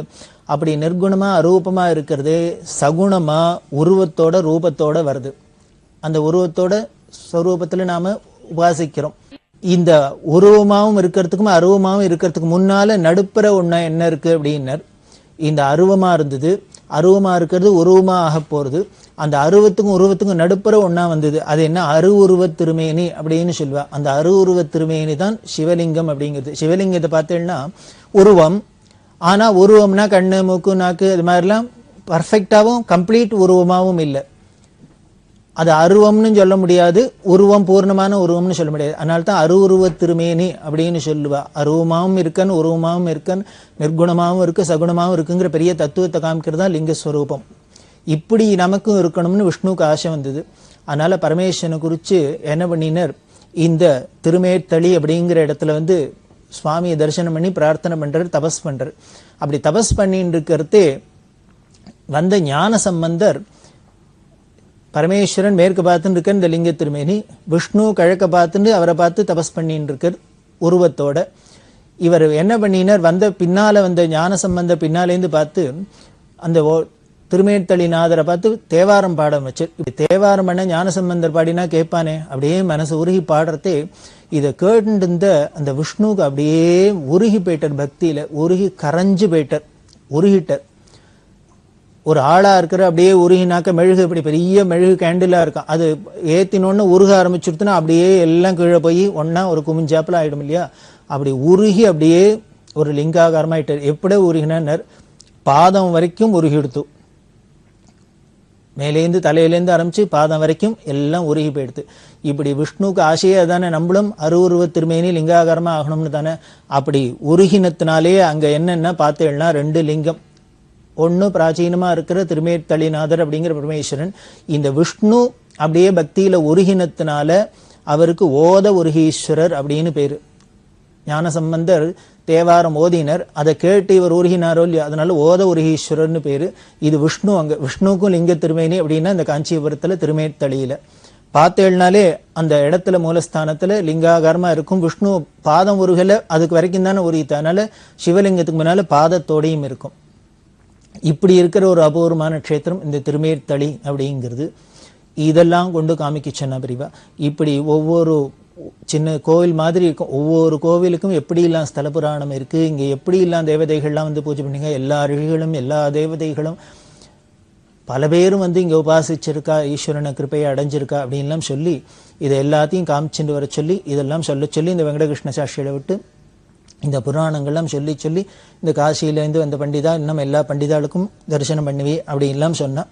அப்படி நிர்குணமா அரூபமா இருக்கிறது சகுணமா உருவத்தோட ரூபத்தோட வருது. அந்த உருவத்தோட ஸ்வரூபத்துல நாம உபாசிக்கிறோம். இந்த உருவமாவும் இருக்கிறதுக்கும் அருவமாவும் இருக்கிறதுக்கு முன்னால நடுப்புற ஒண்ணா என்ன இருக்கு அப்படின்னர். இந்த அருவமா இருந்தது, அருவமா இருக்கிறது உருவமா ஆக போறது. அந்த அருவத்துக்கும் உருவத்துக்கும் நடுப்புற ஒண்ணா வந்தது. அது என்ன அருவுருவ திருமேனி அப்படின்னு சொல்லுவா. அந்த அருவுருவ திருமேனி தான் சிவலிங்கம் அப்படிங்கிறது. சிவலிங்கத்தை பார்த்தேன்னா உருவம், ஆனா உருவம்னா கண்ணு மூக்கு நாக்கு இது மாதிரிலாம் பர்ஃபெக்டாவும் கம்ப்ளீட் உருவமாவும் இல்லை. அது அருவம்னு சொல்ல முடியாது, உருவம் பூர்ணமான உருவம்னு சொல்ல முடியாது. அதனால தான் அருவுருவ திருமேனி அப்படின்னு சொல்லுவா. அருவமாவும் இருக்கன், உருவமாவும் இருக்கன், நிர்குணமாவும் இருக்கு, சகுணமாவும் இருக்குங்கிற பெரிய தத்துவத்தை காமிக்கிறது தான் லிங்கஸ்வரூபம். இப்படி நமக்கும் இருக்கணும்னு விஷ்ணுவுக்கு ஆசை வந்தது. அதனால பரமேஸ்வரனை குறித்து என்ன பண்ணினர், இந்த திருமேத்தளி அப்படிங்கிற இடத்துல சுவாமியை தரிசனம் பண்ணி பிரார்த்தனை பண்றார், தபஸ் பண்றார். அப்படி தபஸ் பண்ணிட்டு இருக்கிறதே வந்த ஞான சம்பந்தர் பரமேஸ்வரன் மேற்கு பார்த்துட்டு இருக்க இந்த லிங்க திருமேனி, விஷ்ணு கிழக்க பார்த்துட்டு அவரை பார்த்து தபஸ் பண்ணிட்டு இருக்கார் உருவத்தோட. இவர் என்ன பண்ணினார், பின்னால வந்த ஞான சம்பந்த பின்னாலேருந்து பார்த்து அந்த திருமேத்தளிநாதரை பார்த்து தேவாரம் பாட வச்சு. இப்படி தேவாரம் பண்ண ஞானசம்பந்தர் பாடினா கேட்பானே, அப்படியே மனசு உருகி பாடுறதே. இதை கேட்டு இருந்த அந்த விஷ்ணுவுக்கு அப்படியே உருகி போயிட்டார், பக்தியில உருகி கரைஞ்சு போயிட்டார், உருகிட்டார். ஒரு ஆளா இருக்கிற அப்படியே உருகினாக்க மெழுகு, இப்படி பெரிய மெழுகு கேண்டிலா இருக்கும், அது ஏத்தினோன்னு உருக ஆரம்பிச்சுடுத்துனா அப்படியே எல்லாம் கீழே போய் ஒன்னா ஒரு குமிஞ்சாப்பில் ஆயிடும் இல்லையா. அப்படி உருகி அப்படியே ஒரு லிங்காகாரமாயிட்டார். எப்படியே உருகினார், பாதம் வரைக்கும் உருகிடுத்து. மேலேந்து தலையிலேருந்து ஆரம்பிச்சு பாதம் வரைக்கும் எல்லாம் உருகி போயிடுது. இப்படி விஷ்ணுவுக்கு ஆசையே அதானே, நம்மளும் அருவுருவ திருமேனி லிங்காகாரமா ஆகணும்னு தானே. அப்படி உருகினத்தினாலே அங்க என்னென்ன பார்த்தேன்னா 2 லிங்கம். ஒன்று பிராச்சீனமா இருக்கிற திருமேத்தளிநாதர் அப்படிங்கிற பரமேஸ்வரன். இந்த விஷ்ணு அப்படியே பக்தியில உருகினத்தினால அவருக்கு ஓத உருகீஸ்வரர் அப்படின்னு பேரு. ஞானசம்பந்தர் தேவாரம் ஓதினர், அதை கேட்டு இவர் உருகினாரோ இல்லையா, அதனால ஓத உருகீஸ்வரர்னு பேரு. இது விஷ்ணு. அங்க விஷ்ணுக்கும் லிங்க திருமேனி அப்படின்னா இந்த காஞ்சிபுரத்துல திருமேத்தளியில பார்த்தேள்னாலே அந்த இடத்துல மூலஸ்தானத்துல லிங்காகாரமா இருக்கும். விஷ்ணு பாதம் உருகல, அதுக்கு வரைக்கும் தானே உருகித்த, அதனால சிவலிங்கத்துக்கு முன்னால பாதத்தோடையும் இருக்கும். இப்படி இருக்கிற ஒரு அபூர்வமான க்ஷேத்திரம் இந்த திருமேத்தளி அப்படிங்கிறது. இதெல்லாம் கொண்டு காமிக்க சொன்ன பிரிவா. இப்படி ஒவ்வொரு சின்ன கோவில் மாதிரி இருக்கும். ஒவ்வொரு கோவிலுக்கும் எப்படியெல்லாம் ஸ்தல புராணம் இருக்கு, இங்க எப்படியெல்லாம் தேவதைகள்லாம் வந்து பூஜை பண்ணீங்க, எல்லா அருகிகளும் எல்லா தேவதைகளும் பல பேரும் வந்து இங்க உபாசிச்சிருக்கா, ஈஸ்வரனை கிருப்பையை அடைஞ்சிருக்கா அப்படின்லாம் சொல்லி இதை எல்லாத்தையும் காமிச்சுட்டு வர சொல்லி இதெல்லாம் சொல்லி இந்த வெங்கடகிருஷ்ண சாஸ்திரியை விட்டு இந்த புராணங்கள்லாம் சொல்லி இந்த காசியிலேருந்து வந்த பண்டிதா இன்னும் எல்லா பண்டிதாளுக்கும் தரிசனம் பண்ணுவி அப்படின்லாம் சொன்னா.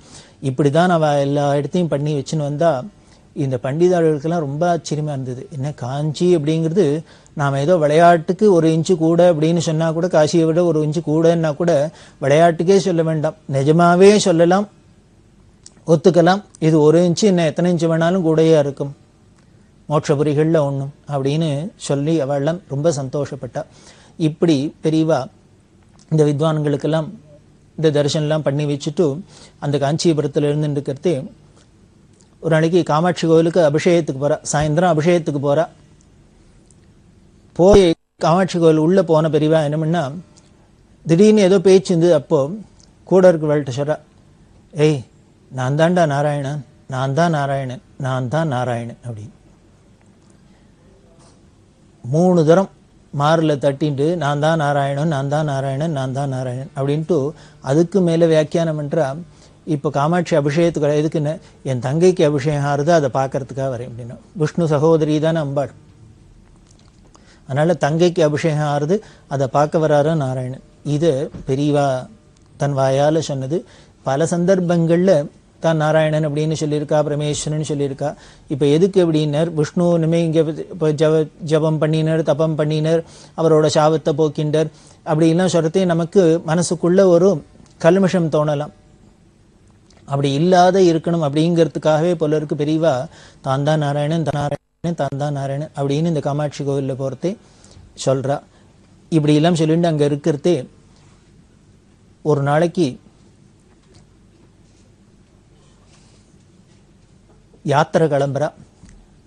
இப்படிதான் அவ எல்லா இடத்தையும் பண்ணி வச்சுன்னு வந்தா இந்த பண்டிதாளுக்கெல்லாம் ரொம்ப ஆச்சரியமா இருந்தது. என்ன காஞ்சி அப்படிங்கிறது நாம் ஏதோ விளையாட்டுக்கு 1 இன்ச்சு கூட அப்படின்னு சொன்னா கூட, காசியை விட 1 இன்ச்சு கூடன்னா கூட விளையாட்டுக்கே சொல்ல வேண்டாம், நிஜமாவே சொல்லலாம், ஒத்துக்கலாம். இது 1 இன்ச்சு இன்னும் எத்தனை இன்ச்சு வேணாலும் கூடையா இருக்கும், மோட்சபுரிகளில் ஒன்றும் அப்படின்னு சொல்லி அவள்லாம் ரொம்ப சந்தோஷப்பட்டா. இப்படி பெரியவா இந்த வித்வான்களுக்கெல்லாம் இந்த தரிசனம்லாம் பண்ணி வச்சுட்டு அந்த காஞ்சிபுரத்தில் இருந்துட்டு ஒரு நாளைக்கு காமாட்சி கோவிலுக்கு அபிஷேகத்துக்கு போறா. சாயந்தரம் அபிஷேகத்துக்கு போறா. போய் காமாட்சி கோவில் உள்ள போன பெரியவா என்ன பண்ணா, திடீர்னு ஏதோ பேச்சு இருந்து. அப்போ கூட இருக்கிறவள்கிட்ட சொல்றா, ஏய் நான் தான்டா நாராயணன், நான் தான் நாராயணன், நான் தான் நாராயணன் அப்படின்னு 3 தரம் மாரில் தட்டின்ட்டு நான் தான் நாராயணன், நான் தான் நாராயணன், நான் தான் நாராயணன் அப்படின்ட்டு அதுக்கு மேலே வியாக்கியானம் பண்றா. இப்போ காமாட்சி அபிஷேகத்துக்கு எதுக்குன்னு, என் தங்கைக்கு அபிஷேகம் ஆறுது, அதை பார்க்கறதுக்காக வரேன் அப்படின்னா. விஷ்ணு சகோதரி தானே அம்பாள், அதனால தங்கைக்கு அபிஷேகம் ஆறுது, அதை பார்க்க வராரா நாராயணன். இது பெரியவா தன் வாயால் சொன்னது. பல சந்தர்ப்பங்கள்ல தான் நாராயணன் அப்படின்னு சொல்லியிருக்கா, பரமேஸ்வரன் சொல்லியிருக்கா. இப்போ எதுக்கு அப்படின்னர், விஷ்ணு இனிமே இங்கே இப்போ ஜபம் பண்ணினர், தபம் பண்ணினர், அவரோட சாபத்தை போக்கின்றார் அப்படின்லாம் சொல்றதே நமக்கு மனசுக்குள்ள ஒரு கல்மஷம் தோணலாம். அப்படி இல்லாத இருக்கணும் அப்படிங்கிறதுக்காகவே போல இருக்கு பெரியவா தான் தான் நாராயணன், தான் தான் நாராயணன் அப்படின்னு இந்த காமாட்சி கோவிலில் போகிறதே சொல்றா. இப்படி எல்லாம் சொல்லிட்டு அங்கே இருக்கிறதே ஒரு நாளைக்கு யாத்திரை கிளம்புறா.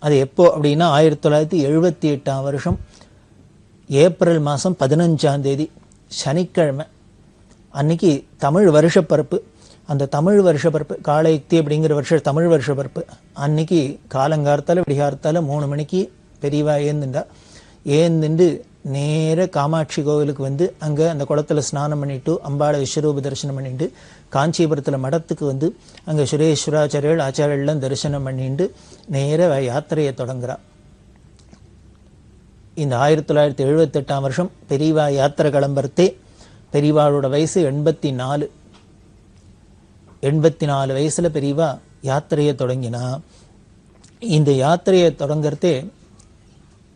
அது எப்போ அப்படின்னா 1978ஆம் வருஷம் ஏப்ரல் மாதம் 15ஆம் தேதி சனிக்கிழமை அன்னைக்கு தமிழ் வருஷப்பரப்பு. அந்த தமிழ் வருஷப்பரப்பு காலயுக்தி அப்படிங்கிற தமிழ் வருஷப்பரப்பு அன்னைக்கு காலங்கார்த்தால விடிகார்த்தால 3 மணிக்கு பெரியவா ஏந்துண்டு நேர காமாட்சி கோவிலுக்கு வந்து அங்கே அந்த குளத்தில் ஸ்நானம் பண்ணிட்டு அம்பாளை விஸ்வரூப தரிசனம் பண்ணிட்டு காஞ்சிபுரத்தில் மடத்துக்கு வந்து அங்கே சுரேஸ்வராச்சாரியர்கள் ஆச்சாரியெல்லாம் தரிசனம் பண்ணிட்டு நேர யாத்திரையை தொடங்குறா. இந்த 1978ஆம் வருஷம் பெரியவா யாத்திரை கிளம்புறதே. பெரியவாளோட வயசு 84. 84 வயசுல பெரியவா யாத்திரையை தொடங்கினா. இந்த யாத்திரையை தொடங்குறதே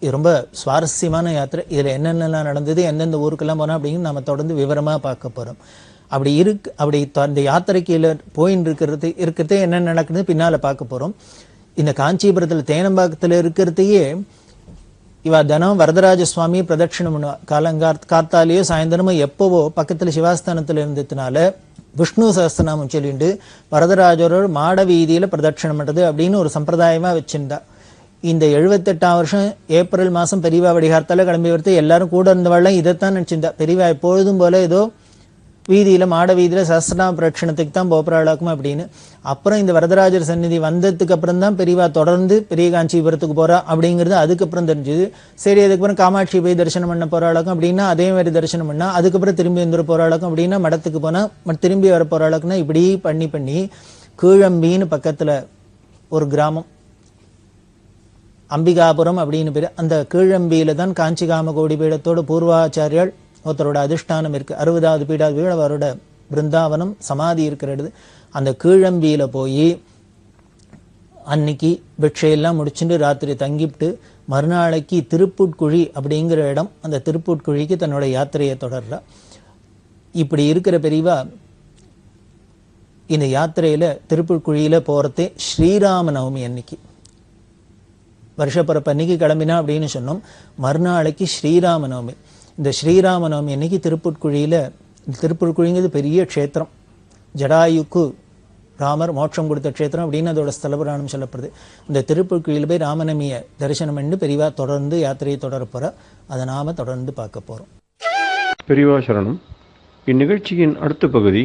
இது ரொம்ப சுவாரஸ்யமான யாத்திரை. இதில் என்னென்னலாம் நடந்தது, எந்தெந்த ஊருக்கெல்லாம் போனோம் அப்படின்னு நம்ம தொடர்ந்து விவரமாக பார்க்க போகிறோம். அப்படி அந்த யாத்திரைக்கு போயின்னு இருக்கிறதே என்ன நடக்குது பின்னால் பார்க்க போகிறோம். இந்த காஞ்சிபுரத்தில் தேனம்பாக்கத்தில் இருக்கிறதையே இவா தினம் வரதராஜ சுவாமி பிரதட்சிணம் பண்ணுவா. காத்தாலேயோ சாயந்தரமோ எப்போவோ பக்கத்தில் சிவாஸ்தானத்தில் இருந்ததுனால விஷ்ணு சஹஸ்ரநாமம் சொல்லிட்டு வரதராஜரோட மாட வீதியில் பிரதட்சிணம் பண்ணுறது அப்படின்னு ஒரு சம்பிரதாயமாக வச்சிருந்தா. இந்த 78ஆம் வருஷம் ஏப்ரல் மாதம் பெரியவா வடிகார்த்தால கிளம்பி வரது எல்லாரும் கூட இருந்தவாள்லாம் இதைத்தான் நினச்சிருந்தா. பெரியவா எப்பொழுதும் போல ஏதோ வீதியில் மாட வீதியில் சஹஸ்ரநாம பிரதட்சிணத்துக்கு தான் போகிறாளாக்கும் அப்படின்னு. அப்புறம் இந்த வரதராஜர் சந்நிதி வந்ததுக்கு அப்புறம் தான் பெரியவா தொடர்ந்து பெரிய காஞ்சிபுரத்துக்கு போகிறா அப்படிங்கிறது அதுக்கப்புறம் தெரிஞ்சுது. சரி, அதுக்கப்புறம் காமாட்சி போய் தரிசனம் பண்ண போகிறாளாக்கும் அப்படின்னா அதே மாதிரி தரிசனம் பண்ணா. அதுக்கப்புறம் திரும்பி வந்துட போகிறாளாக்கும் அப்படின்னா மடத்துக்கு போனால் திரும்பி வர போகிறாளாக்குன்னா இப்படி பண்ணி கீழம்பின்னு பக்கத்தில் ஒரு கிராமம் அம்பிகாபுரம் அப்படின்னு பேர். அந்த கீழம்பியில தான் காஞ்சிகாம கோடி பீடத்தோட பூர்வாச்சாரியால் ஒருத்தரோட அதிஷ்டானம் இருக்கு. 60வது பீடாவது அவரோட பிருந்தாவனம் சமாதி இருக்கிறது. அந்த கீழம்பியில் போய் அன்னைக்கு பிக்ஷையெல்லாம் முடிச்சுட்டு ராத்திரி தங்கிவிட்டு மறுநாளைக்கு திருப்புட்குழி அப்படிங்கிற இடம், அந்த திருப்புட்குழிக்கு தன்னோட யாத்திரையை தொடர்றா. இப்படி இருக்கிற பெரியவா இந்த யாத்திரையில் திருப்புட்குழியில் போகிறதே ஸ்ரீராம நவமி அன்னைக்கு, வருஷப்பிறப்பு அன்னைக்கு கிளம்பினா அப்படின்னு சொன்னோம். மறுநாளைக்கு ஸ்ரீராம நவமி. இந்த ஸ்ரீராம நவமி அன்னைக்கு திருப்புட்குழியில், திருப்புட்குழிங்கிறது பெரிய க்ஷேத்திரம், ஜடாயுக்கு ராமர் மோட்சம் கொடுத்த க்ஷேத்திரம் அப்படின்னு அதோட ஸ்தலபுராணம் சொல்லப்படுது. இந்த திருப்புட்குழியில் போய் ராமநவமியை தரிசனம் பண்ணி பெரியவா தொடர்ந்து யாத்திரையை தொடர போகிற, அதை நாம் தொடர்ந்து பார்க்க போகிறோம். பெரியவா சரணம். இந்நிகழ்ச்சியின் அடுத்த பகுதி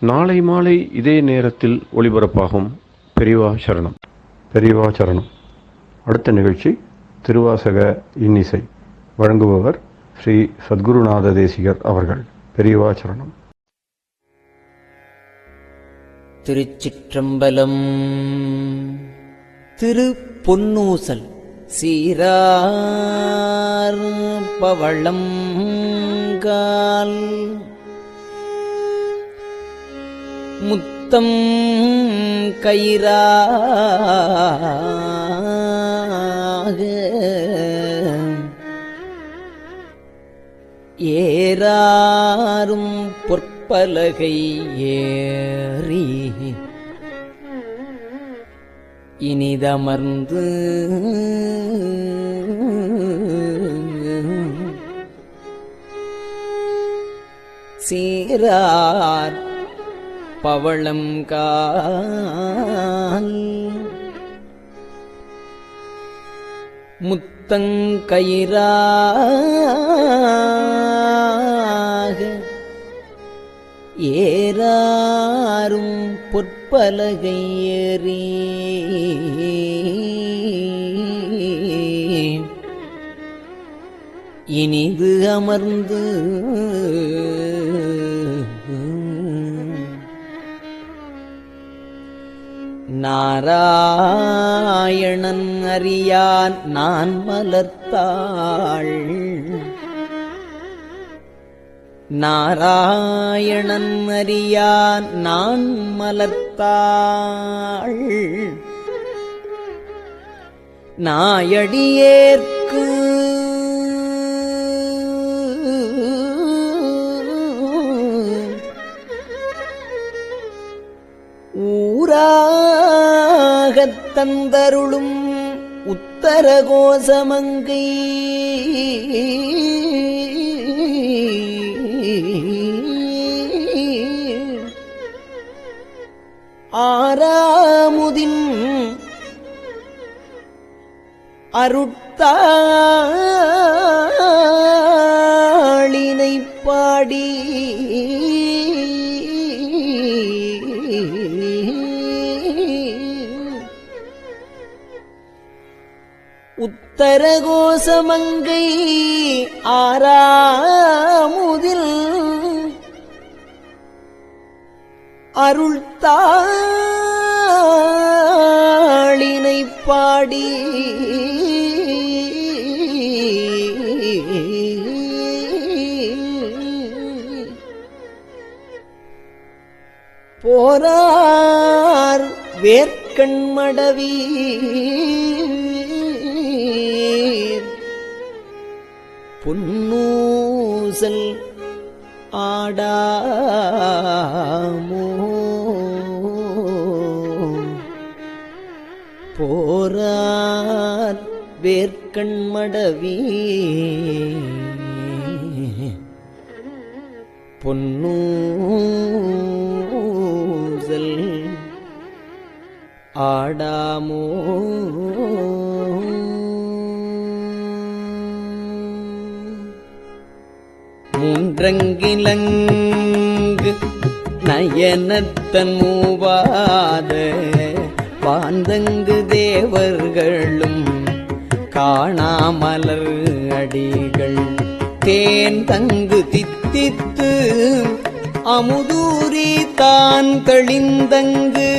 நாளை மாலை இதே நேரத்தில் ஒளிபரப்பாகும். பெரியவா சரணம். பெரியவா சரணம். அடுத்த நிகழ்ச்சி திருவாசக இன்னிசை. வழங்குபவர் ஸ்ரீ சத்குருநாத தேசிகர் அவர்கள். பெரியவா சரணம். திருச்சிற்றம்பலம். திரு பொன்னூசல் சீரார் பவளம் கால் முத்தம் கயிறாக ஏறாரும் பொற்பலகை ஏறி இனிதமர்ந்து சீரார் பவளம் கால் முத்தங்கயிறாக ஏறாரும் பொற்பலகை ஏறி இனிது அமர்ந்து நாராயணன் அறியான் நான் மலர்த்தாள், நாராயணன் அறியான் நான் மலர்த்தாள், நாயடியேற்கு ஊராகத் தந்தருளும் உத்தர கோசமங்கை ஆறாமுதின் அருட்தாளினை பாடி உத்தர கோசமங்கை ஆறாமுதில் அருள்தாளினை பாடி போரார் வேர்க்கண்மடவி பொன்னூசல் ஆடாமோ போரார் வேர்க்கண்மடவி பொன்னூசல் ஆடாமோ மூன்றங்கிலங்கு நயனத்தன் மூவாத பாந்தங்கு தேவர்களும் காணாமலர் அடிகள் தேன் தங்கு தித்தித்து அமுதூரி தான் தெளிந்தங்கு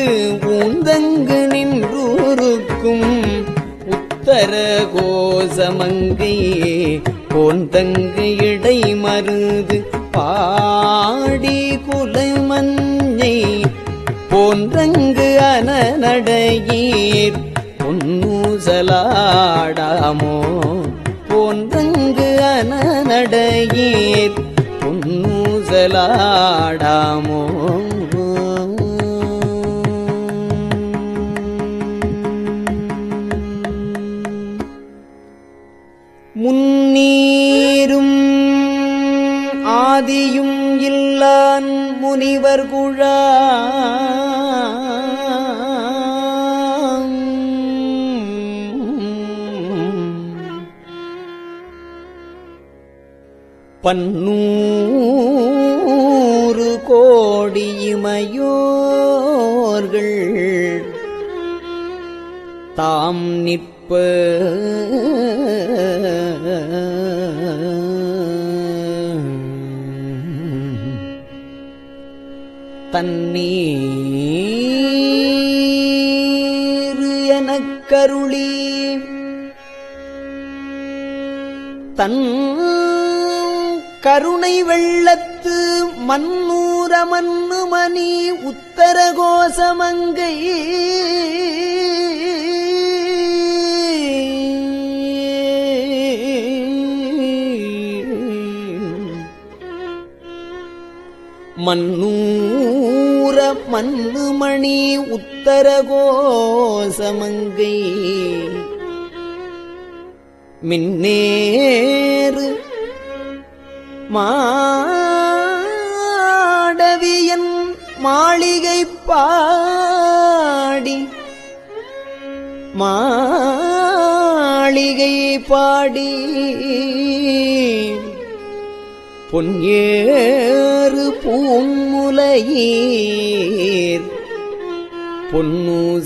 ஊந்தங்கு நின்றூருக்கும் உத்தர கோசமங்கை போந்தங்கு இடை மருது பாடி குலை மஞ்சை போன்றங்கு அனநடையீர் பொன்னூசலாடாமோ போன்றங்கு அனநடையீர் பொன்னூசலாடாமோ முன்னீரும் ஆதியும் இல்லான் முனிவர் குழாம் பன்னூறு கோடி இமையோர்கள் தாம் நிற்ப தண்ணீர் எனக் கருளி தன் கருணை வெள்ளத்து மன்னூர மன்னுமணி உத்தர கோசமங்கை மன்னூர மன்னுமணி உத்தர கோசமங்கை மின்னேறு மாடவியன் மாளிகை பாடி மாளிகை பாடி பொன்னேறு பூங்குலையீர் பொன்னூசலாடாமோ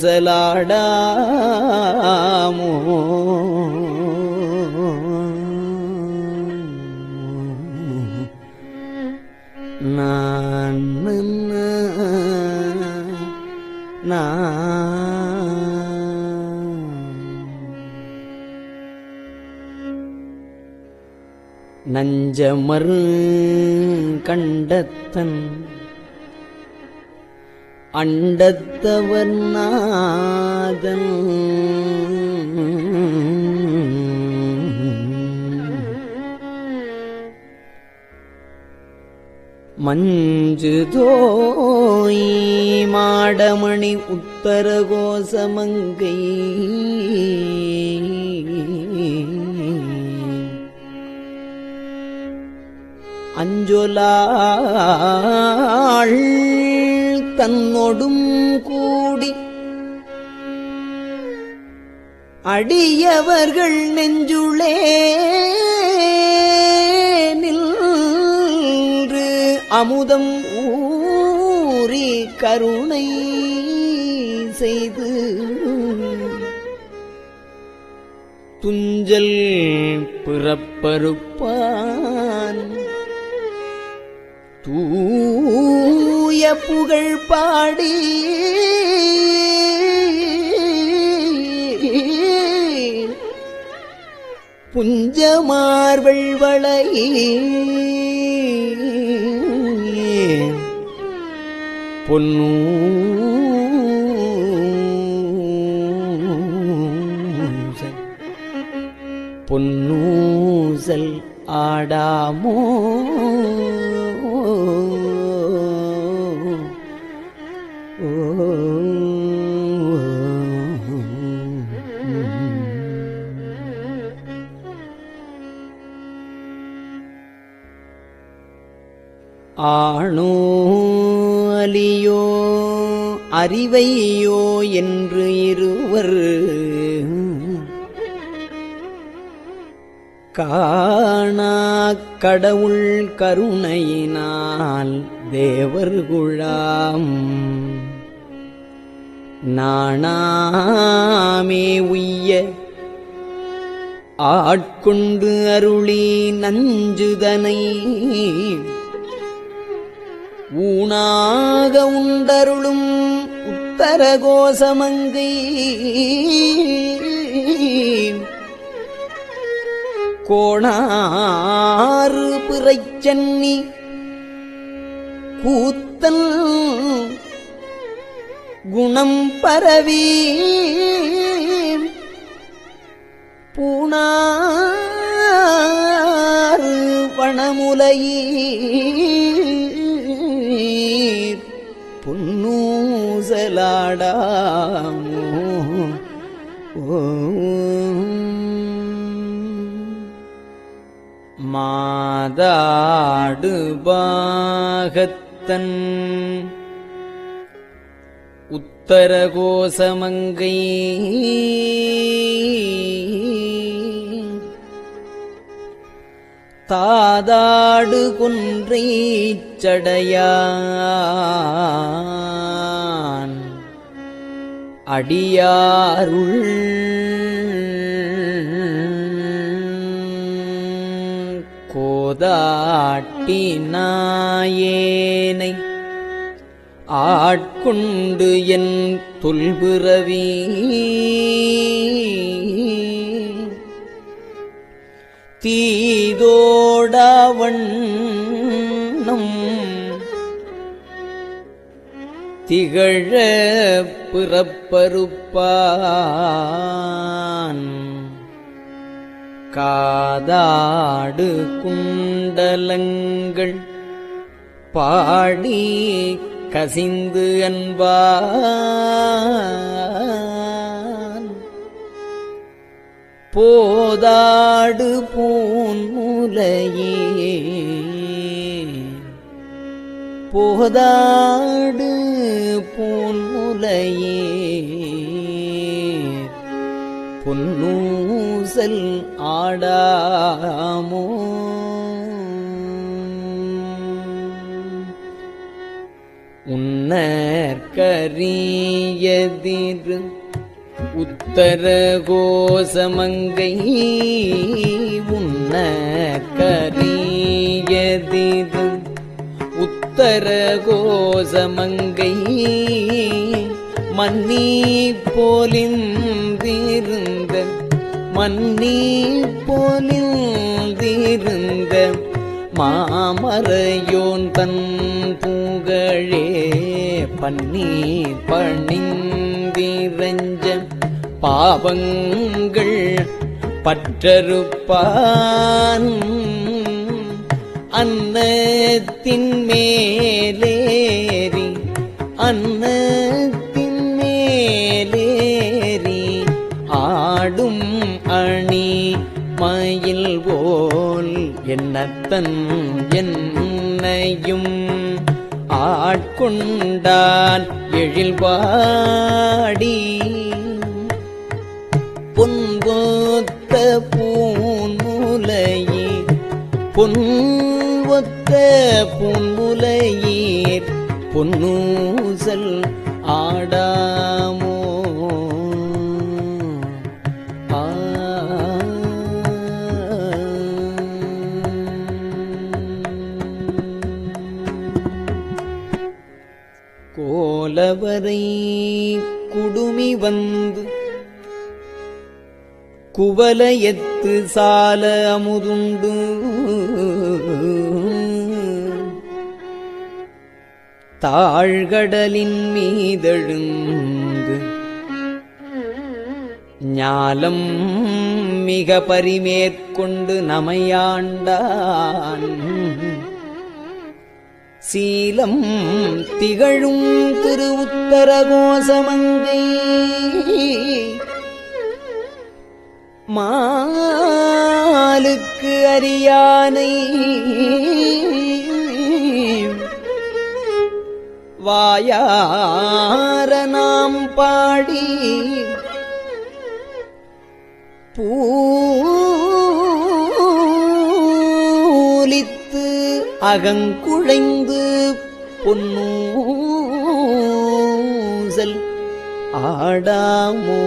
நான் நஞ்சமரு கண்டத்தன் அண்டத்தவர் நாதன் மஞ்சு தோய் மாடமணி உத்தர கோசமங்கை அஞ்சொலாள் தன்னொடும் கூடி அடியவர்கள் நெஞ்சுளே நின்று அமுதம் ஊறி கருணை செய்து துஞ்சல் பிறப்பறுப்பான் தூய புகழ் பாடி புஞ்சமார்வள் வளை பொன்னூசல் ஆடாமோ ஆணோ அலியோ அறிவையோ என்று இருவர் காணா கடவுள் கருணையினால் தேவர் குழாம் நாணாமே உய்ய ஆட்கொண்டு அருளி நஞ்சுதனை ஊனாக உண்டருளும் உத்தர கோசமங்கை கோணாறு பிறைச்சன்னி கூத்தன் குணம் பரவி பூணாறு வனமுலையீர் புன்னூசலாடாமோ மாதாடு பாகத்தன் உத்தரகோசமங்கை தாதாடு கொன்றை சடையான் அடியாருள் கோதாட்டி நாயேனை ஆட்கொண்டு என் தொல்பிறவி தீதோடவண்ணம் திகழ பிறப்பறுப்பான் காதாடு குண்டலங்கள் பாடி கசிந்து அன்பான் போதாடு பூன்முலையே போதாடு பூன்முலையே பொன்னூசல் ஆடாமோ உன்னற்கரியதிரு உத்தரகோசமங்கை உன்னற்கரியதிரு உத்தரகோசமங்கை மன்னி போலிந்திருந்த மன்னி போலிந்திருந்த மாமரையோன் தன் புகழே பன்னி பணிந்திரஞ்ச பாவங்கள் பற்றறுப்பான் அன்னத்தின் மேலேறி அன்னத்தின் மேலேறி ஆடும் அணி மயில் போல் என்னத்தன் என்னையும் ஆட்கொண்டான் எழில்வாடி பொன்கொத்த பூன்முலையீர் பொன்வொத்த பூன்முலையீர் பொன்னூசல் ஆடாமோ கோலவரை குடுமி வந்து குவலயத்து சால அமுதுண்டு தாழ்கடலின் மீதெழுந்து ஞாலம் மிக பரிமேற்கொண்டு நமையாண்டான் சீலம் திகழும் திரு உத்தரகோசமங்கை மாலுக்கு அரியானை வாயார நாம் பாடி பூலித்து அகங்குழைந்து பொன்னூசல் ஆடாமோ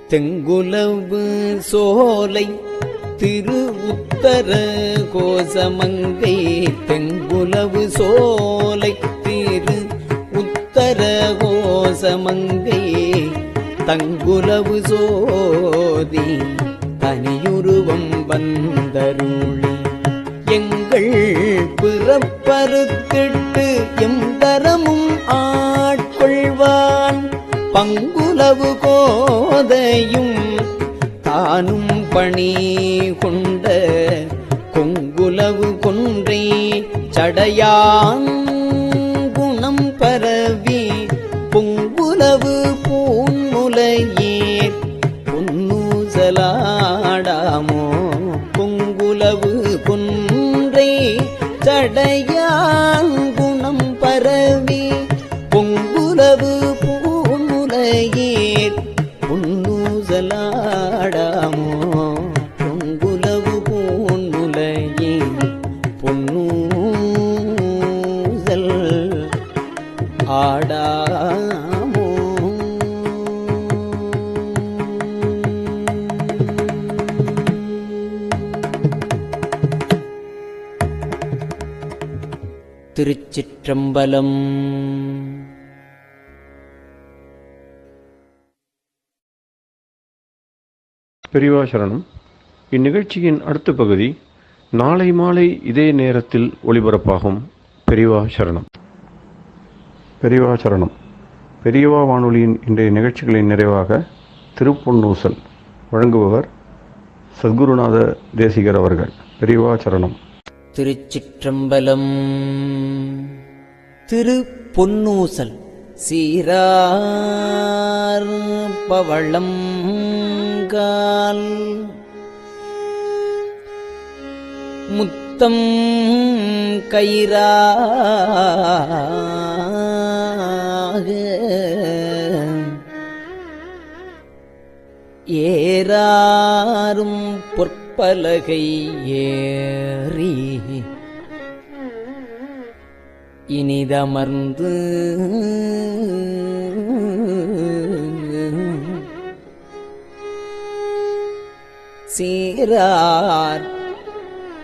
தெங்குலவு சோலை திரு உத்தர கோசமங்கை தெங்குலவு சோலை திரு உத்தர கோசமங்கை தங்குலவு சோதி தனியுருவம் வந்தருளி எங்கள் பிறப்பறுத்திட்டு எம் தரமும் ஆட்கொள்வான் பங்குலவு கோதையும் தானும் பணி கொண்ட கொங்குலவு கொன்றை சடையான் குணம் பரவி பொங்குலவு பூன்முலையேர் பொன்னூசலாடாமோ பொங்குலவு கொன்றை சடையான் குணம் பரவி பொங்குலவு பூன்முலையேர் பொன்னூசலாடாமோ பொங்குலவு பூன்முலையேர் பொன்னூசல் ஆடாமோ. திருச்சிற்றம்பலம். பெரியவா சரணம். இந்நிகழ்ச்சியின் அடுத்த பகுதி நாளை மாலை இதே நேரத்தில் ஒளிபரப்பாகும். பெரியவா சரணம். பெரியவா சரணம். பெரியவா வானொலியின் இன்றைய நிகழ்ச்சிகளின் நிறைவாக திருப்பொன்னூசல் வழங்குபவர் சத்குருநாத தேசிகர் அவர்கள். பெரியவா சரணம். திருச்சிற்றம்பலம். திரு பொன்னூசல். சீரார் பவளம் கால் முத்தம் கயிறாக ஏறாரும் பொற்பலகை ஏறி இனிதமர்ந்து சீரார்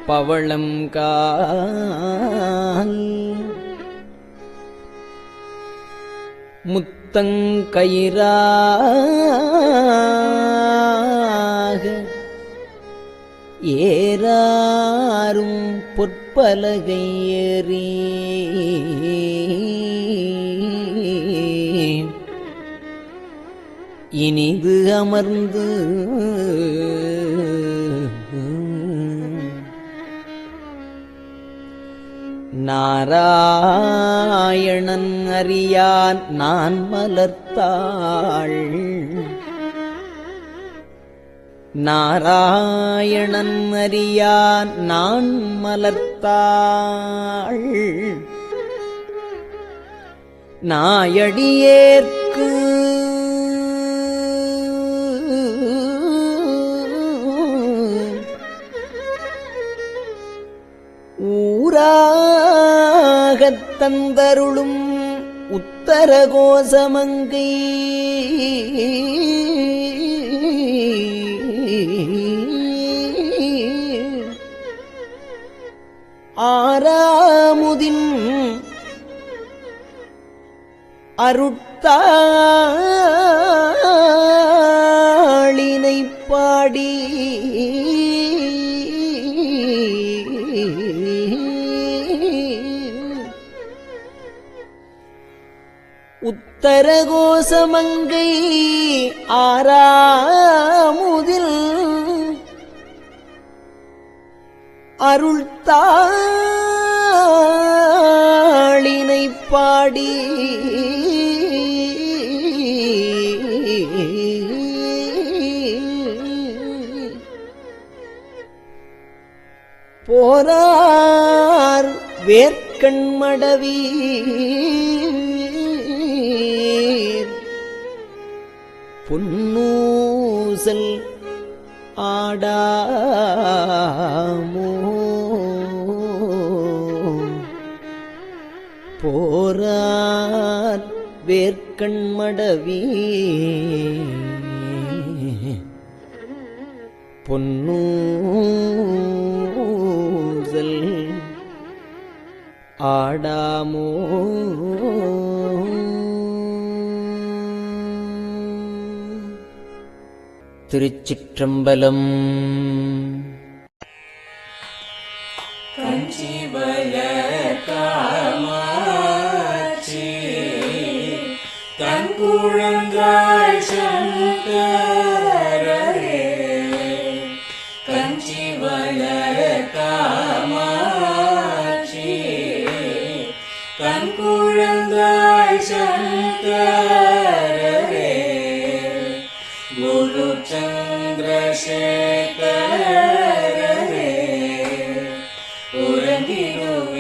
பவளம் கால் முத்தங்கயிறாக ஏறாரும் பொற்பலகை ஏறி இனிது அமர்ந்து நாராயணன் அறியான் நான் மலர்த்தாள் நாராயணன் அறியான் நான் மலர்த்தாள் நாயடியேற்கு ஊராகத் தந்தருளும் உத்தர கோசமங்கை ஆராமுதின் அருட்தாளினை பாடி உத்தர கோசமங்கை ஆராமுதில் அருள்தாளினை பாடி போரார் வேர்க்கண்மடவி பொன்னூசல் ஆடாமோ போரார் வேர்க்கண்மடவி பொன்னூசல் ஆடாமோ. திருச்சிற்றம்பலம். கஞ்சி குழந்தாய் சங்கரரே கஞ்சி வளர காமாட்சி கண் குழந்தாய் சங்கரரே குரு சந்திரசேகரரே உறங்கிடுவீர்களே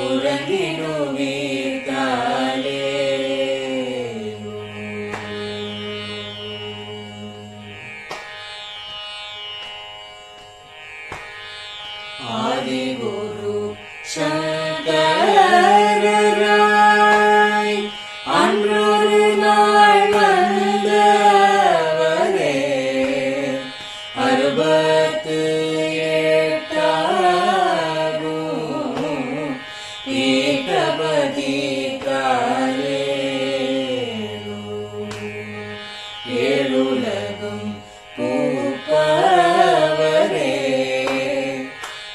உறங்கிடுவீர்களே ஆதிகுரு சங்கரராய் அன்றொரு நாள் வந்தவரே 68 பீட்டபதி காலேலோ ஏழுலகும் பூப்பவரே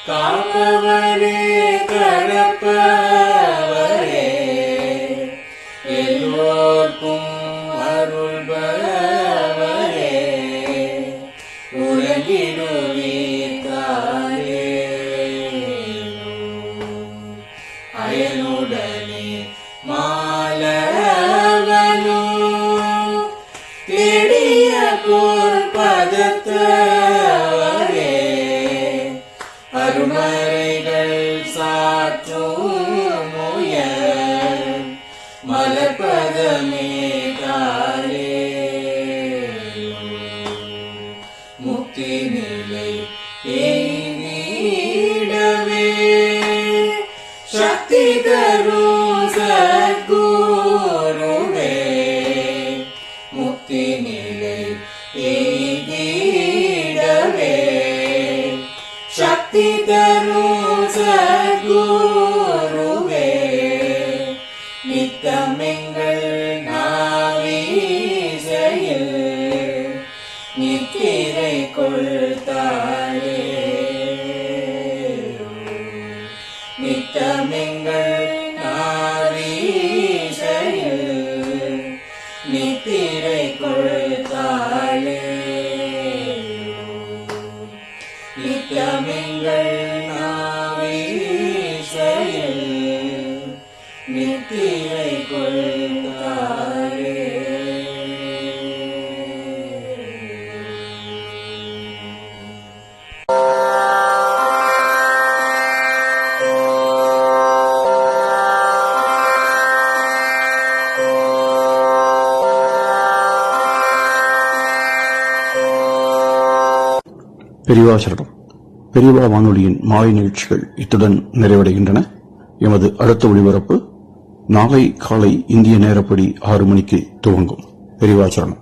காப்பவரே கடப்பவரே எல்லோர்க்கும் அருள்பவரே உறங்கிடுவீர்களே அயனுடனே மாலவனோ தேடிய பொற்பதத்தவரே அருமறைகள் சாற்றும் முயல் மலர்பதமே காலே முக்தி நிலை எய்திடவே சக்தி தரும் சத்குருவே முக்தி நிலை எய்திடவே சக்தி தரும் சத்குருவே நித்தமெங்கள் நாவீசையில் நித்திரை கொள்தாளே நித்தமெங்கள் நாவீசையில் நித்திரை கொள்தாளே நித்தமெங்கள் நாவீசையில் நித்திரை கொள்தாளே பெரியவா சரணம். பெரியவா வானொலியின் மாலை நிகழ்ச்சிகள் இத்துடன் நிறைவடைகின்றன. எமது அடுத்த ஒளிபரப்பு நாளை காலை இந்திய நேரப்படி 6 மணிக்கு துவங்கும். பெரியவா சரணம்.